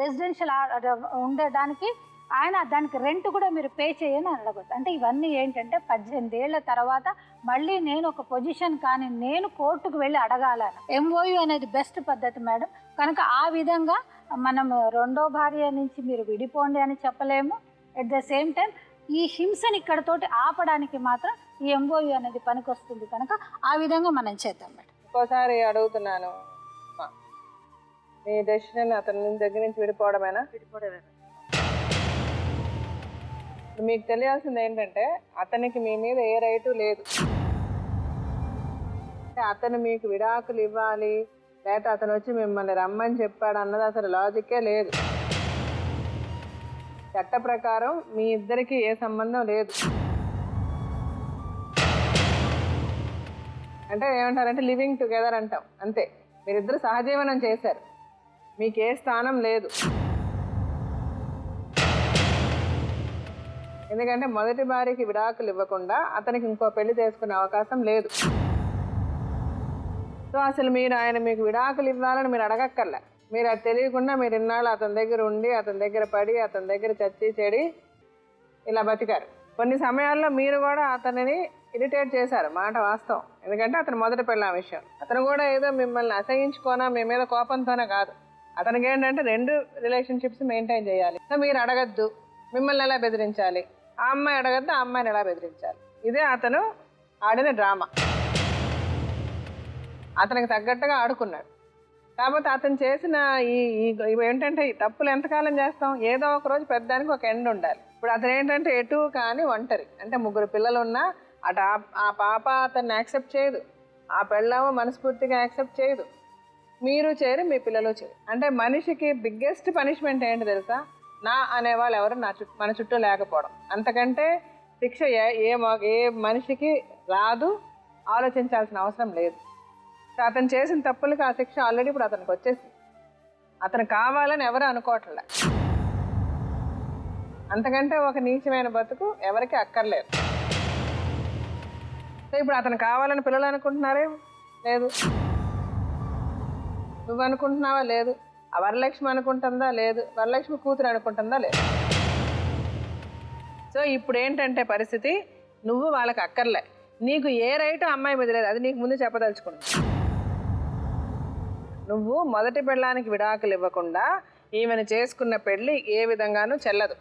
రెసిడెన్షియల్ ఉండడానికి ఆయన దానికి రెంట్ కూడా మీరు పే చేయని అడగొచ్చు. అంటే ఇవన్నీ ఏంటంటే 18 ఏళ్ల తర్వాత మళ్ళీ నేను ఒక పొజిషన్ కానీ నేను కోర్టుకు వెళ్ళి అడగాలను. MOU అనేది బెస్ట్ పద్ధతి మేడం. కనుక ఆ విధంగా మనం రెండో భార్య నుంచి మీరు విడిపోండి అని చెప్పలేము. ఎట్ ద సేమ్ టైం ఈ హింసని ఇక్కడతోటి ఆపడానికి మాత్రం ఈ MOU అనేది పనికొస్తుంది. కనుక ఆ విధంగా మనం చేద్దాం మేడం. ఇంకోసారి అడుగుతున్నాను, మీ డెసిషన్ అతని దగ్గర నుంచి విడిపోవడమేనా? విడిపోవడమేనా. మీకు తెలియాల్సింది ఏంటంటే అతనికి మీ మీద ఏ రైటు లేదు. అతను మీకు విడాకులు ఇవ్వాలి లేకపోతే అతను వచ్చి మిమ్మల్ని రమ్మని చెప్పాడు అన్నది అసలు లాజిక్కే లేదు. చట్ట ప్రకారం మీ ఇద్దరికి ఏ సంబంధం లేదు. అంటే ఏమంటారంటే లివింగ్ టుగెదర్ అంటాం, అంతే. మీరిద్దరు సహజీవనం చేశారు, మీకు ఏ స్థానం లేదు. ఎందుకంటే మొదటి భార్యకి విడాకులు ఇవ్వకుండా అతనికి ఇంకో పెళ్లి చేసుకునే అవకాశం లేదు. సో అసలు మీరు ఆయన మీకు విడాకులు ఇవ్వాలని మీరు అడగక్కర్లే. మీరు అది తెలియకుండా మీరు ఇన్నాళ్ళు అతని దగ్గర ఉండి అతని దగ్గర పడి అతని దగ్గర చచ్చి చెడి ఇలా బతికారు. కొన్ని సమయాల్లో మీరు కూడా అతనిని ఇరిటేట్ చేశారు, మాట వాస్తవం. ఎందుకంటే అతను మొదటి పెళ్ళ విషయం. అతను కూడా ఏదో మిమ్మల్ని అసహించుకోనా మీ మీద కోపంతోనే కాదు. అతనికి ఏంటంటే 2 రిలేషన్షిప్స్ మెయింటైన్ చేయాలి. సో మీరు అడగద్దు, మిమ్మల్ని ఎలా బెదిరించాలి, ఆ అమ్మాయి అడగద్దు, ఆ అమ్మాయిని ఎలా బెదిరించాలి. ఇదే అతను ఆడిన డ్రామా. అతనికి తగ్గట్టుగా ఆడుకున్నాడు. కాకపోతే అతను చేసిన ఇవి ఏంటంటే ఈ తప్పులు ఎంతకాలం చేస్తాం? ఏదో ఒక రోజు పెద్దానికి ఒక ఎండ్ ఉండాలి. ఇప్పుడు అతను ఏంటంటే ఎటు కానీ ఒంటరి, అంటే 3 పిల్లలు ఉన్నా అటు ఆ పాప అతన్ని యాక్సెప్ట్ చేయదు, ఆ పెళ్ళామో మనస్ఫూర్తిగా యాక్సెప్ట్ చేయదు, మీరు చేరి మీ పిల్లలు చేరి. అంటే మనిషికి బిగ్గెస్ట్ పనిష్మెంట్ ఏంటి తెలుసా? నా అనేవాళ్ళు ఎవరు మన చుట్టూ లేకపోవడం. అంతకంటే శిక్ష ఏ మనిషికి రాదు, ఆలోచించాల్సిన అవసరం లేదు. అతను చేసిన తప్పులకి ఆ శిక్ష ఆల్రెడీ ఇప్పుడు అతనికి వచ్చేసింది. అతను కావాలని ఎవరు అనుకోవట్లే. అంతకంటే ఒక నీచమైన బతుకు ఎవరికి అక్కర్లేదు. సో ఇప్పుడు అతను కావాలని పిల్లలు అనుకుంటున్నారే లేదు, నువ్వు అనుకుంటున్నావా లేదు, ఆ వరలక్ష్మి అనుకుంటుందా లేదు, వరలక్ష్మి కూతురు అనుకుంటుందా లేదు. సో ఇప్పుడు ఏంటంటే పరిస్థితి, నువ్వు వాళ్ళకి అక్కర్లే, నీకు ఏ రైటు అమ్మాయి మీద లేదు, అది నీకు ముందు చెప్పదలుచుకున్నా. నువ్వు మొదటి పెళ్ళానికి విడాకులు ఇవ్వకుండా ఈమెను చేసుకున్న పెళ్ళి ఏ విధంగానూ చెల్లదు.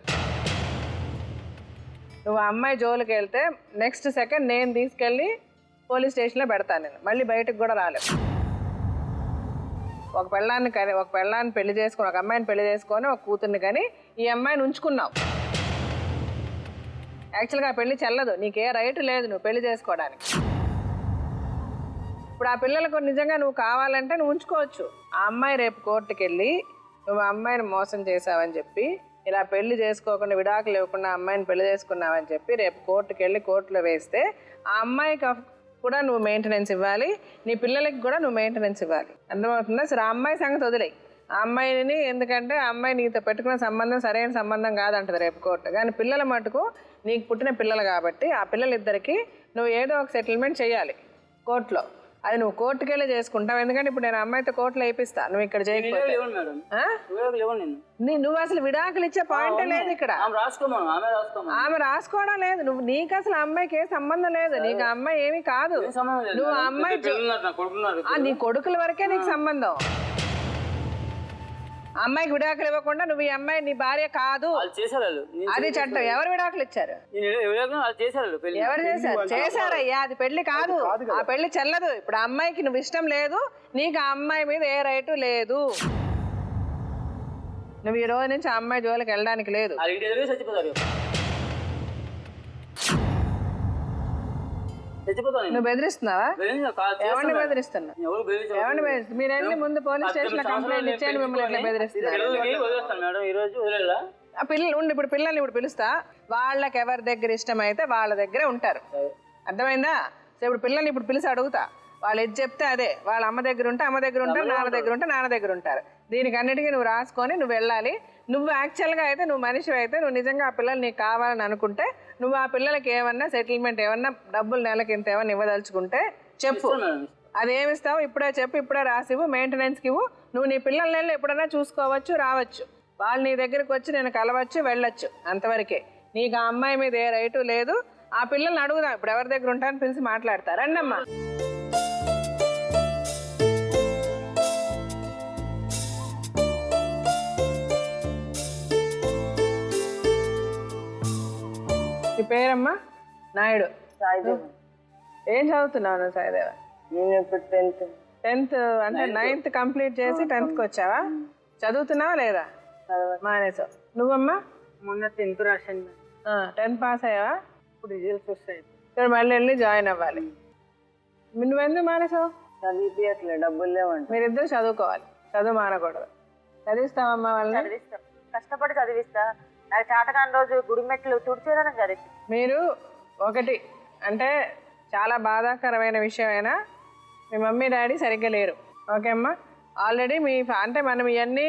నువ్వు అమ్మాయి జోలికి వెళ్తే నెక్స్ట్ సెకండ్ నేను తీసుకెళ్ళి పోలీస్ స్టేషన్లో పెడతాను. నేను మళ్ళీ బయటకు కూడా రాలేదు. ఒక పెళ్ళాన్ని పెళ్లి చేసుకుని, ఒక అమ్మాయిని పెళ్లి చేసుకొని ఒక కూతుర్ని కానీ ఈ అమ్మాయిని ఉంచుకున్నావు. యాక్చువల్గా ఆ పెళ్లి చెల్లదు, నీకే రైట్ లేదు నువ్వు పెళ్లి చేసుకోవడానికి. ఇప్పుడు ఆ పిల్లలకు నిజంగా నువ్వు కావాలంటే నువ్వు ఉంచుకోవచ్చు. ఆ అమ్మాయి రేపు కోర్టుకి వెళ్ళి నువ్వు ఆ అమ్మాయిని మోసం చేసావని చెప్పి, ఇలా పెళ్లి చేసుకోకుండా విడాకులు ఇవ్వకుండా అమ్మాయిని పెళ్లి చేసుకున్నావని చెప్పి రేపు కోర్టుకి వెళ్ళి కోర్టులో వేస్తే ఆ అమ్మాయికి కూడా నువ్వు మెయింటెనెన్స్ ఇవ్వాలి, నీ పిల్లలకి కూడా నువ్వు మెయింటెనెన్స్ ఇవ్వాలి. అర్థమవుతుందా? సరే, ఆ అమ్మాయి సంగతి వదిలేయి. ఆ అమ్మాయిని ఎందుకంటే ఆ అమ్మాయి నీతో పెట్టుకున్న సంబంధం సరైన సంబంధం కాదంటది రేపు కోర్టు. కానీ పిల్లల మటుకు నీకు పుట్టిన పిల్లలు కాబట్టి ఆ పిల్లలిద్దరికి నువ్వు ఏదో ఒక సెటిల్మెంట్ చేయాలి కోర్టులో. అది నువ్వు కోర్టుకి వెళ్ళి చేసుకుంటావు. ఎందుకంటే ఇప్పుడు నేను అమ్మాయితో కోర్టులో వేయిస్తా, నువ్వు ఇక్కడ చేయకపోతే. నువ్వు అసలు విడాకులు ఇచ్చే పాయింటే లేదు ఇక్కడ. ఆమె రాసుకోవడం లేదు. నువ్వు నీకు అసలు అమ్మాయికి ఏ సంబంధం లేదు, నీకు అమ్మాయి ఏమీ కాదు. నువ్వు అమ్మాయి నీ కొడుకుల వరకే నీకు సంబంధం. అమ్మాయికి విడాకులు ఇవ్వకుండా నువ్వు ఈ అమ్మాయి నీ భార్య కాదు, అది చట్టం. ఎవరు విడాకులు ఇచ్చారు? ఎవరు చేశారు? చేశారయ్యా, అది పెళ్లి కాదు, ఆ పెళ్లి చెల్లదు. ఇప్పుడు ఆ అమ్మాయికి నువ్వు ఇష్టం లేదు, నీకు ఆ అమ్మాయి మీద ఏ రైటు లేదు. నువ్వు ఈ రోజు నుంచి ఆ అమ్మాయి జోలికి వెళ్ళడానికి లేదు. నువ్వు బెదిరిస్తున్నావా? ఎవరిని బెదిరిస్తున్నా? ఎవరిని బెదిరిస్తున్నా? మీరు వెళ్ళి ముందు పోలీస్ స్టేషన్ లో కంప్లైంట్ ఇచ్చేయండి, మిమ్మల్ని ఎట్లా బెదిరిస్తున్నారు. పిల్లలు ఉండి ఇప్పుడు పిల్లల్ని ఇప్పుడు పిలుస్తా, వాళ్ళకి ఎవరి దగ్గర ఇష్టమైతే వాళ్ళ దగ్గరే ఉంటారు. అర్థమైందా? సో ఇప్పుడు పిల్లల్ని ఇప్పుడు పిలిచి అడుగుతా, వాళ్ళు ఏది చెప్తే అదే. వాళ్ళ అమ్మ దగ్గర ఉంటే అమ్మ దగ్గర ఉంటారు, నాన్న దగ్గర ఉంటే నాన్న దగ్గర ఉంటారు. దీనికి అన్నిటికీ నువ్వు రాసుకొని నువ్వు వెళ్ళాలి. నువ్వు యాక్చువల్గా అయితే నువ్వు మనిషి అయితే నువ్వు నిజంగా ఆ పిల్లలు నీకు కావాలని అనుకుంటే నువ్వు ఆ పిల్లలకి ఏమన్నా సెటిల్మెంట్ ఏమన్నా డబ్బులు నెలకి ఇంత ఏమన్నా ఇవ్వదలుచుకుంటే చెప్పు. అదేమిస్తావు ఇప్పుడే చెప్పు, ఇప్పుడే రాసివ్వు, మెయింటెనెన్స్కి ఇవ్వు. నువ్వు నీ పిల్లల్ని ఎప్పుడైనా చూసుకోవచ్చు, రావచ్చు. వాళ్ళు నీ దగ్గరికి వచ్చి నేను కలవచ్చు వెళ్ళొచ్చు, అంతవరకే. నీకు ఆ అమ్మాయి మీద ఏ రైటు లేదు. ఆ పిల్లల్ని అడుగుదాం, ఇప్పుడు ఎవరి దగ్గర ఉంటారని పిలిచి మాట్లాడతారు. రండమ్మా. నీ పేరమ్మా? నాయుడు. ఏం చదువుతున్నావు నువ్వు సాయిదేవ? నేను ఇప్పుడు 10th అంటే 9th కంప్లీట్ చేసి 10th వచ్చావా? చదువుతున్నావా లేదా? మానేసావు. నువ్వమ్మా? మొన్న 10th రాశాను. 10th పాస్ అయ్యావా? ఇప్పుడు రిజల్ట్స్ వస్తాయి. ఇక్కడ మళ్ళీ వెళ్ళి జాయిన్ అవ్వాలి. నువ్వెందుకు మానేసావు? చదివించట్లే, డబ్బులు లేవంట. మీరిద్దరు చదువుకోవాలి, చదువు మానకూడదు. చదివిస్తావమ్మా వాళ్ళని? చదివిస్తాం, కష్టపడి చదివిస్తా. నాకు చాటకాని రోజు గుడి మెట్లు తుడిచేదని చదివి. మీరు ఒకటి అంటే చాలా బాధాకరమైన విషయమైనా మీ మమ్మీ డాడీ సరిగ్గా లేరు. ఓకే అమ్మా? ఆల్రెడీ మీ అంటే మనం ఇవన్నీ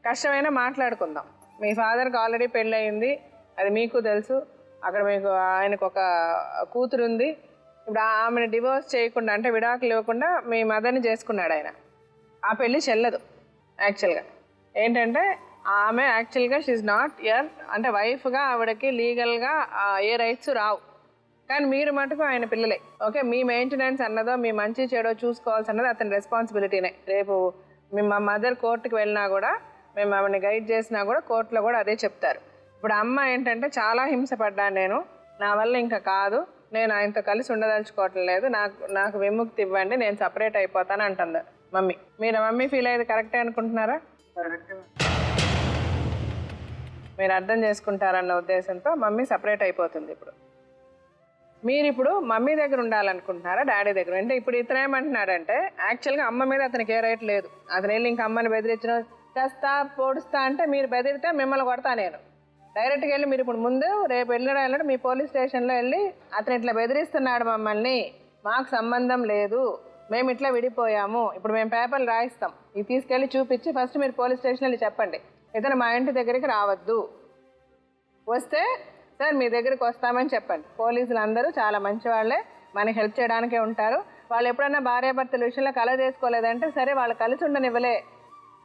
కష్టమైనా మాట్లాడుకుందాం. మీ ఫాదర్కి ఆల్రెడీ పెళ్ళి అయింది, అది మీకు తెలుసు. అక్కడ మీకు ఆయనకు ఒక కూతురు ఉంది. ఇప్పుడు ఆమెను డివోర్స్ చేయకుండా అంటే విడాకులు ఇవ్వకుండా మీ మదర్ని చేసుకున్నాడు ఆయన. ఆ పెళ్ళి చెల్లదు యాక్చువల్గా. ఏంటంటే ఆమె యాక్చువల్గా షీఈ్ నాట్ యర్ అంటే వైఫ్గా ఆవిడకి లీగల్గా ఏ రైట్స్ రావు. కానీ మీరు మటుకు ఆయన పిల్లలే. ఓకే, మీ మెయింటెనెన్స్ అన్నదో మీ మంచి చెడో చూసుకోవాల్సి అన్నది అతని రెస్పాన్సిబిలిటీనే. రేపు మా మదర్ కోర్టుకు వెళ్ళినా కూడా, మేము ఆవిడని గైడ్ చేసినా కూడా కోర్టులో కూడా అదే చెప్తారు. ఇప్పుడు అమ్మ ఏంటంటే చాలా హింసపడ్డాను నేను, నా వల్ల ఇంకా కాదు, నేను ఆయనతో కలిసి ఉండదలుచుకోవటం లేదు, నాకు విముక్తి ఇవ్వండి, నేను సపరేట్ అయిపోతాను అంటుంది మమ్మీ. మీరు మమ్మీ ఫీల్ అయ్యేది కరెక్టే అనుకుంటున్నారా? మీరు అర్థం చేసుకుంటారన్న ఉద్దేశంతో మమ్మీ సపరేట్ అయిపోతుంది. ఇప్పుడు మీరు ఇప్పుడు మమ్మీ దగ్గర ఉండాలనుకుంటున్నారా డాడీ దగ్గర? అంటే ఇప్పుడు ఇతను ఏమంటున్నాడంటే యాక్చువల్గా అమ్మ మీద అతనికి ఏ రైట్ లేదు. అతను వెళ్ళి ఇంక అమ్మని బెదిరించిన చేస్తా పొడుస్తా అంటే మీరు బెదిరితే మిమ్మల్ని కొడతా నేను. డైరెక్ట్గా వెళ్ళి మీరు ఇప్పుడు ముందు రేపు వెళ్ళడం మీ పోలీస్ స్టేషన్లో వెళ్ళి అతను ఇట్లా బెదిరిస్తున్నాడు మమ్మల్ని, మాకు సంబంధం లేదు, మేము ఇట్లా విడిపోయాము, ఇప్పుడు మేము పేపర్లు రాయిస్తాం, ఇది తీసుకెళ్ళి చూపించి ఫస్ట్ మీరు పోలీస్ స్టేషన్ వెళ్ళి చెప్పండి ఇతను మా ఇంటి దగ్గరికి రావద్దు, వస్తే సార్ మీ దగ్గరికి వస్తామని చెప్పండి. పోలీసులు అందరూ చాలా మంచి వాళ్ళే, మనకి హెల్ప్ చేయడానికే ఉంటారు. వాళ్ళు ఎప్పుడైనా భార్యాభర్తల విషయంలో కలవ చేసుకోలేదంటే సరే వాళ్ళు కలిసి ఉండనివ్వలే,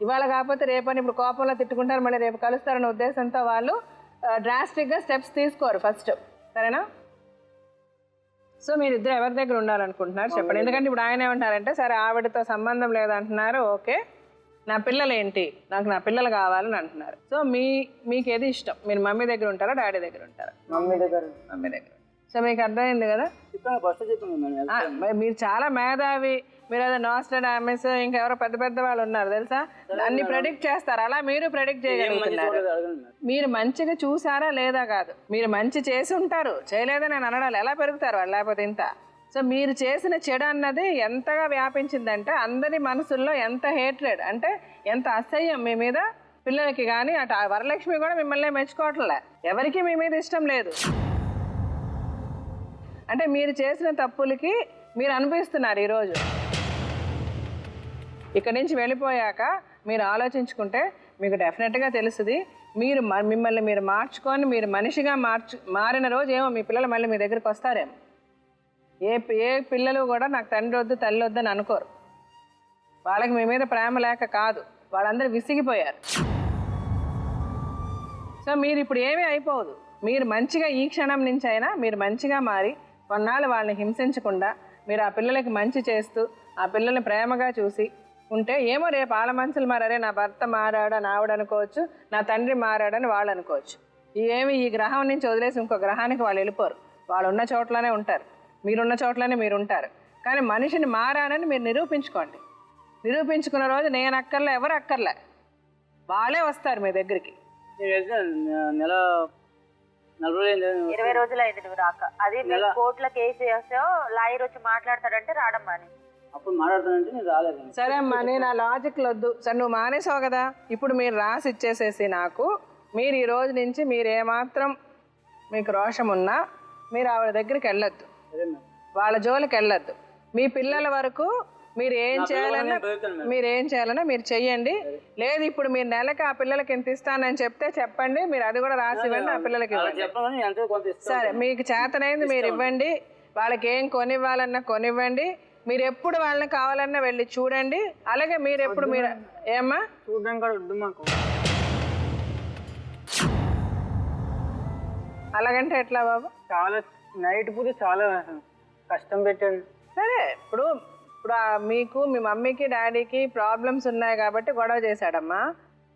ఇవాళ కాకపోతే రేపని ఇప్పుడు కోపంలో తిట్టుకుంటారు, మళ్ళీ రేపు కలుస్తారనే ఉద్దేశంతో వాళ్ళు డ్రాస్టిక్గా స్టెప్స్ తీసుకోరు ఫస్ట్. సరేనా? సో మీరిద్దరు ఎవరి దగ్గర ఉండాలనుకుంటున్నారు చెప్పండి. ఎందుకంటే ఇప్పుడు ఆయన ఏమంటారంటే సరే ఆవిడతో సంబంధం లేదంటున్నారు, ఓకే, నా పిల్లలు ఏంటి, నాకు నా పిల్లలు కావాలని అంటున్నారు. సో మీకు ఏది ఇష్టం? మీరు మమ్మీ దగ్గర ఉంటారా డాడీ దగ్గర ఉంటారా? మమ్మీ దగ్గర. మమ్మీ దగ్గర. సో మీకు అర్థమైంది కదా? మీరు చాలా మేధావి, మీరు ఏదో నాస్ట్రాడామస్ ఇంకా ఎవరో పెద్ద పెద్ద వాళ్ళు ఉన్నారు తెలుసా, అన్ని ప్రెడిక్ట్ చేస్తారు. అలా మీరు ప్రెడిక్ట్ చేయగలుగుతున్నారు. మీరు మంచిగా చూసారా లేదా కాదు, మీరు మంచి చేసి ఉంటారు, చేయలేదని నేను అనడాలి, ఎలా పెరుగుతారు వాళ్ళు లేకపోతే ఇంత. సో మీరు చేసిన చెడు అన్నది ఎంతగా వ్యాపించిందంటే అందరి మనసుల్లో ఎంత హేట్రెడ్ అంటే ఎంత అసహ్యం మీ మీద. పిల్లలకి కానీ అటు వరలక్ష్మి కూడా మిమ్మల్ని మెచ్చుకోవట్లే, ఎవరికి మీ మీద ఇష్టం లేదు. అంటే మీరు చేసిన తప్పులకి మీరు అనిపిస్తున్నారు ఈరోజు. ఇక్కడి నుంచి వెళ్ళిపోయాక మీరు ఆలోచించుకుంటే మీకు డెఫినెట్గా తెలుస్తుంది. మీరు మిమ్మల్ని మీరు మార్చుకొని మీరు మనిషిగా మారిన రోజు ఏమో మీ పిల్లలు మళ్ళీ మీ దగ్గరికి వస్తారేమో. ఏ పిల్లలు కూడా నాకు తండ్రి వద్దు తల్లి వద్దు అని అనుకోరు. వాళ్ళకి మీ మీద ప్రేమ లేక కాదు, వాళ్ళందరూ విసిగిపోయారు. సో మీరు ఇప్పుడు ఏమీ అయిపోదు. మీరు మంచిగా ఈ క్షణం నుంచి అయినా మీరు మంచిగా మారి కొన్నాళ్ళు వాళ్ళని హింసించకుండా మీరు ఆ పిల్లలకి మంచి చేస్తూ ఆ పిల్లల్ని ప్రేమగా చూసి ఉంటే ఏమో రేపు వాళ్ళ మనుషులు మారే నా భర్త మారాడని ఆవిడ అనుకోవచ్చు, నా తండ్రి మారాడని వాళ్ళు అనుకోవచ్చు. ఈ గ్రహం నుంచి వదిలేసి ఇంకో గ్రహానికి వాళ్ళు వెళ్ళిపోరు. వాళ్ళు ఉన్న చోట్లనే ఉంటారు, మీరున్న చోట్లనే మీరు ఉంటారు. కానీ మనిషిని మారానని మీరు నిరూపించుకోండి. నిరూపించుకున్న రోజు నేను అక్కర్లే, ఎవరు అక్కర్లే, వాళ్ళే వస్తారు మీ దగ్గరికి. నెల 20 రోజులు అయింది నువ్వు రాక. అది కోర్టులో కేసు చేస్తావు, లాయర్ వచ్చి మాట్లాడతాడంటే రాడమ్మా అని అప్పుడు మాట్లాడతానంటే నేను రాలేదు. సరే అమ్మా, నేను ఆ లాజిక్లు వద్దు. సరే నువ్వు మానేసావు కదా, ఇప్పుడు మీరు రాసి ఇచ్చేసేసి నాకు మీరు ఈ రోజు నుంచి మీరు ఏమాత్రం మీకు రోషం ఉన్నా మీరు ఆవిడ దగ్గరికి వెళ్ళొద్దు, వాళ్ళ జోలికి వెళ్ళొద్దు. మీ పిల్లల వరకు మీరు ఏం చేయాలన్నా మీరు చెయ్యండి. లేదు ఇప్పుడు మీరు నెలకి ఆ పిల్లలకి ఎంత ఇస్తానని చెప్తే చెప్పండి, మీరు అది కూడా రాసి ఇవ్వండి, ఆ పిల్లలకి ఇవ్వండి. సరే మీకు చేతనైంది మీరు ఇవ్వండి, వాళ్ళకి ఏం కొనివ్వాలన్నా కొనివ్వండి. మీరు ఎప్పుడు వాళ్ళని కావాలన్నా వెళ్ళి చూడండి. అలాగే మీరు ఎప్పుడు మీరు ఏమ్మా చూడడం కూడా వద్దు మాకు. అలాగంటే ఎట్లా బాబు? చాలా నైట్ పూట చాలా కష్టం పెట్టాను. సరే ఇప్పుడు మీకు మీ మమ్మీకి డాడీకి ప్రాబ్లమ్స్ ఉన్నాయి కాబట్టి గొడవ చేశాడమ్మా.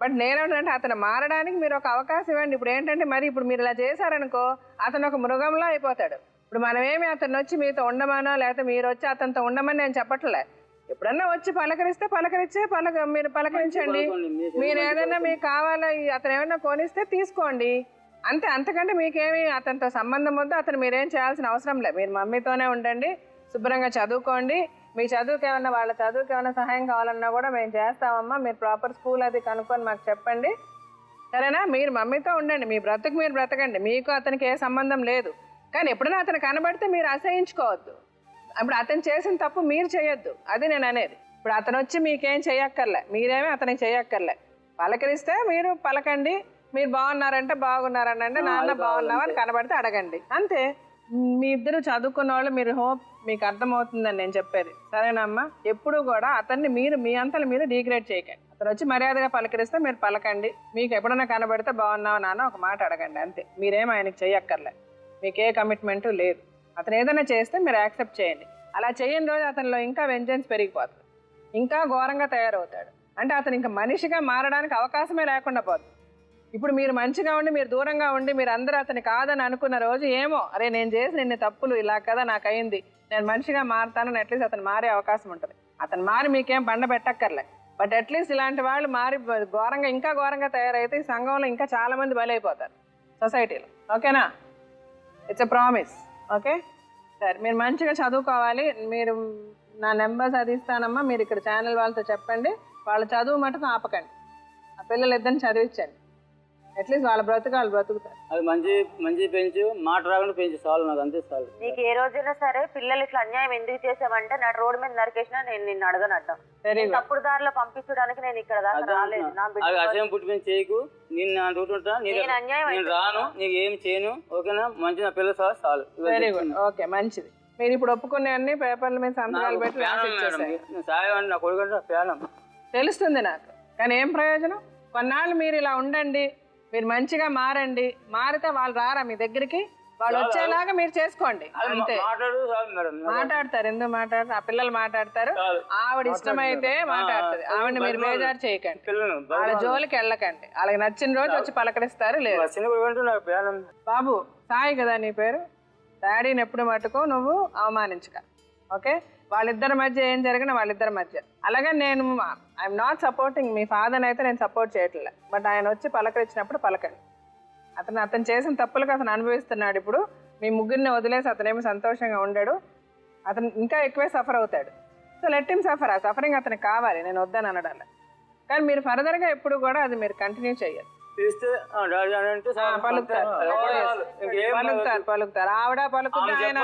బట్ నేనేంటంటే అతను మారడానికి మీరు ఒక అవకాశం ఇవ్వండి. ఇప్పుడు ఏంటంటే మరి ఇప్పుడు మీరు ఇలా చేశారనుకో అతను ఒక మృగంలా అయిపోతాడు. ఇప్పుడు మనమేమి అతను వచ్చి మీతో ఉండమనో లేకపోతే మీరు వచ్చి అతనితో ఉండమని నేను చెప్పట్లే. ఎప్పుడన్నా వచ్చి పలకరిస్తే మీరు పలకరించండి. మీరు ఏదైనా మీకు కావాలో అతను ఏమైనా కొనిస్తే తీసుకోండి అంతే. అంతకంటే మీకేమి అతనితో సంబంధం వద్దు. అతను మీరేం చేయాల్సిన అవసరం లేదు. మీరు మమ్మీతోనే ఉండండి, శుభ్రంగా చదువుకోండి. మీ చదువుకి ఏమన్నా వాళ్ళ చదువుకి ఏమైనా సహాయం కావాలన్నా కూడా మేము చేస్తామమ్మా. మీరు ప్రాపర్ స్కూల్ అది కనుక్కొని మాకు చెప్పండి, సరేనా? మీరు మమ్మీతో ఉండండి, మీ బ్రతుకు మీరు బ్రతకండి. మీకు అతనికి ఏ సంబంధం లేదు. కానీ ఎప్పుడైనా అతను కనబడితే మీరు అసహించుకోవద్దు. ఇప్పుడు అతను చేసిన తప్పు మీరు చేయొద్దు, అది నేను అనేది. ఇప్పుడు అతను వచ్చి మీకేం చేయక్కర్లే, మీరేమీ అతనికి చేయక్కర్లే. పలకరిస్తే మీరు పలకండి. మీరు బాగున్నారంటే బాగున్నారనంటే నాన్న బాగున్నావా అని కనబడితే అడగండి, అంతే. మీ ఇద్దరు చదువుకున్న వాళ్ళు, మీరు హోప్ మీకు అర్థమవుతుందని నేను చెప్పేది, సరేనమ్మా? ఎప్పుడు కూడా అతన్ని మీరు మీ అంతలు మీరు డీగ్రేడ్ చేయకండి. అతను వచ్చి మర్యాదగా పలకరిస్తే మీరు పలకండి. మీకు ఎప్పుడైనా కనబడితే బాగున్నావా నాన్న ఒక మాట అడగండి, అంతే. మీరేం ఆయనకి చేయక్కర్లే, మీకు ఏ కమిట్మెంటు లేదు. అతను ఏదైనా చేస్తే మీరు యాక్సెప్ట్ చేయండి. అలా చేయని రోజు అతనిలో ఇంకా వెంజెన్స్ పెరిగిపోతుంది, ఇంకా ఘోరంగా తయారవుతాడు. అంటే అతను ఇంకా మనిషిగా మారడానికి అవకాశమే లేకుండా పోతుంది. ఇప్పుడు మీరు మంచిగా ఉండి మీరు దూరంగా ఉండి మీరు అందరూ అతని కాదని అనుకున్న రోజు ఏమో అరే నేను చేసిన ఇన్ని తప్పులు ఇలా కదా నాకు అయింది, నేను మనిషిగా మారుతానని అట్లీస్ట్ అతను మారే అవకాశం ఉంటుంది. అతను మారి మీకేం బండ పెట్టక్కర్లే. బట్ అట్లీస్ట్ ఇలాంటి వాళ్ళు మారి ఘోరంగా ఇంకా ఘోరంగా తయారైతే ఈ సంఘంలో ఇంకా చాలా మంది బలైపోతారు సొసైటీలో. ఓకేనా? It's a promise. ఓకే సరే, మీరు మంచిగా చదువుకోవాలి. మీరు నా నెంబర్స్ అది ఇస్తానమ్మా, మీరు ఇక్కడ ఛానల్ వాళ్ళతో చెప్పండి. వాళ్ళ చదువు మటుకు ఆపకండి. ఆ పిల్లలు ఇద్దరిని చదివించండి, అట్లీస్ట్ వాళ్ళ బ్రతుకు వాళ్ళు బ్రతుకుతారు. అది మంచి పెంచు, మాట రాకుండా పెంచు, చాలు నాకు, అంతే చాలు. నీకు ఏ రోజైనా సరే పిల్లలు ఇట్లా అన్యాయం ఎందుకు చేసావంటే నా రోడ్డు మీద నరికేసినా నేను నిన్ను అడగనడ్డా. తప్పుడు దారిలో పంపించడానికి నేను ఇక్కడ దాకా రాలేదు. నా అసహ్యం పుట్టిపోయిన చేయకు, నేను అంటుంటా, నేను రాను, నీకు ఏం చేయను, ఓకేనా? మంచి నా పిల్లలు చాలు. వెరీ గుడ్, ఓకే మంచిది. మీరు ఇప్పుడు ఒప్పుకునే అన్ని పేపర్ల మీద సంతకాలు పెట్టి సాయం అంటే నా కొడుకు ప్యానం తెలుస్తుంది నాకు. కానీ ఏం ప్రయోజనం? కొన్నాళ్ళు మీరు ఇలా ఉండండి, మీరు మంచిగా మారండి. మారితే వాళ్ళు రారా మీ దగ్గరికి? వాళ్ళు వచ్చేలాగా మీరు చేసుకోండి, అంతే. మాట్లాడతారు, ఎందుకు మాట్లాడతారు? ఆ పిల్లలు మాట్లాడతారు. ఆవిడ ఇష్టమైతే మాట్లాడుతుంది. ఆవిడని మీరు బేజారు చేయకండి, వాళ్ళ జోలికి వెళ్ళకండి. వాళ్ళకి నచ్చిన రోజు వచ్చి పలకరిస్తారు. లేదు బాబు, సాయి కదా నీ పేరు? డాడీని ఎప్పుడు మట్టుకో నువ్వు అవమానించక, ఓకే? వాళ్ళిద్దరి మధ్య ఏం జరిగినా వాళ్ళిద్దరి మధ్య. అలాగే నేను ఐఎమ్ నాట్ సపోర్టింగ్ మీ ఫాదర్ని అయితే నేను సపోర్ట్ చేయట్లే. బట్ ఆయన వచ్చి పలకరించినప్పుడు పలకండి. అతను చేసిన తప్పులకు అతను అనుభవిస్తున్నాడు. ఇప్పుడు మీ ముగ్గురిని వదిలేసి అతనేమి సంతోషంగా ఉండడు, అతను ఇంకా ఎక్కువే సఫర్ అవుతాడు. So let him suffer. ఆ సఫరింగ్ అతనికి కావాలి, నేను వద్దని అనడాలి. కానీ మీరు ఫర్దర్గా ఎప్పుడు కూడా అది మీరు కంటిన్యూ చెయ్యాలి. పలుకుతారు. ఆవిడ పలుకుతారు, ఆయన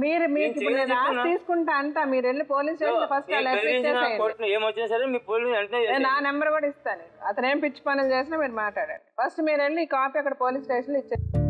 మీరు మీకు తీసుకుంటా అంతా మీరు వెళ్ళి పోలీస్ స్టేషన్ ఫస్ట్ నా నెంబర్ కూడా ఇస్తాను. అతను ఏం పిచ్చి పనులు చేసినా మీరు మాట్లాడండి. ఫస్ట్ మీరు వెళ్ళి ఈ కాపీ అక్కడ పోలీస్ స్టేషన్లో ఇచ్చేయండి.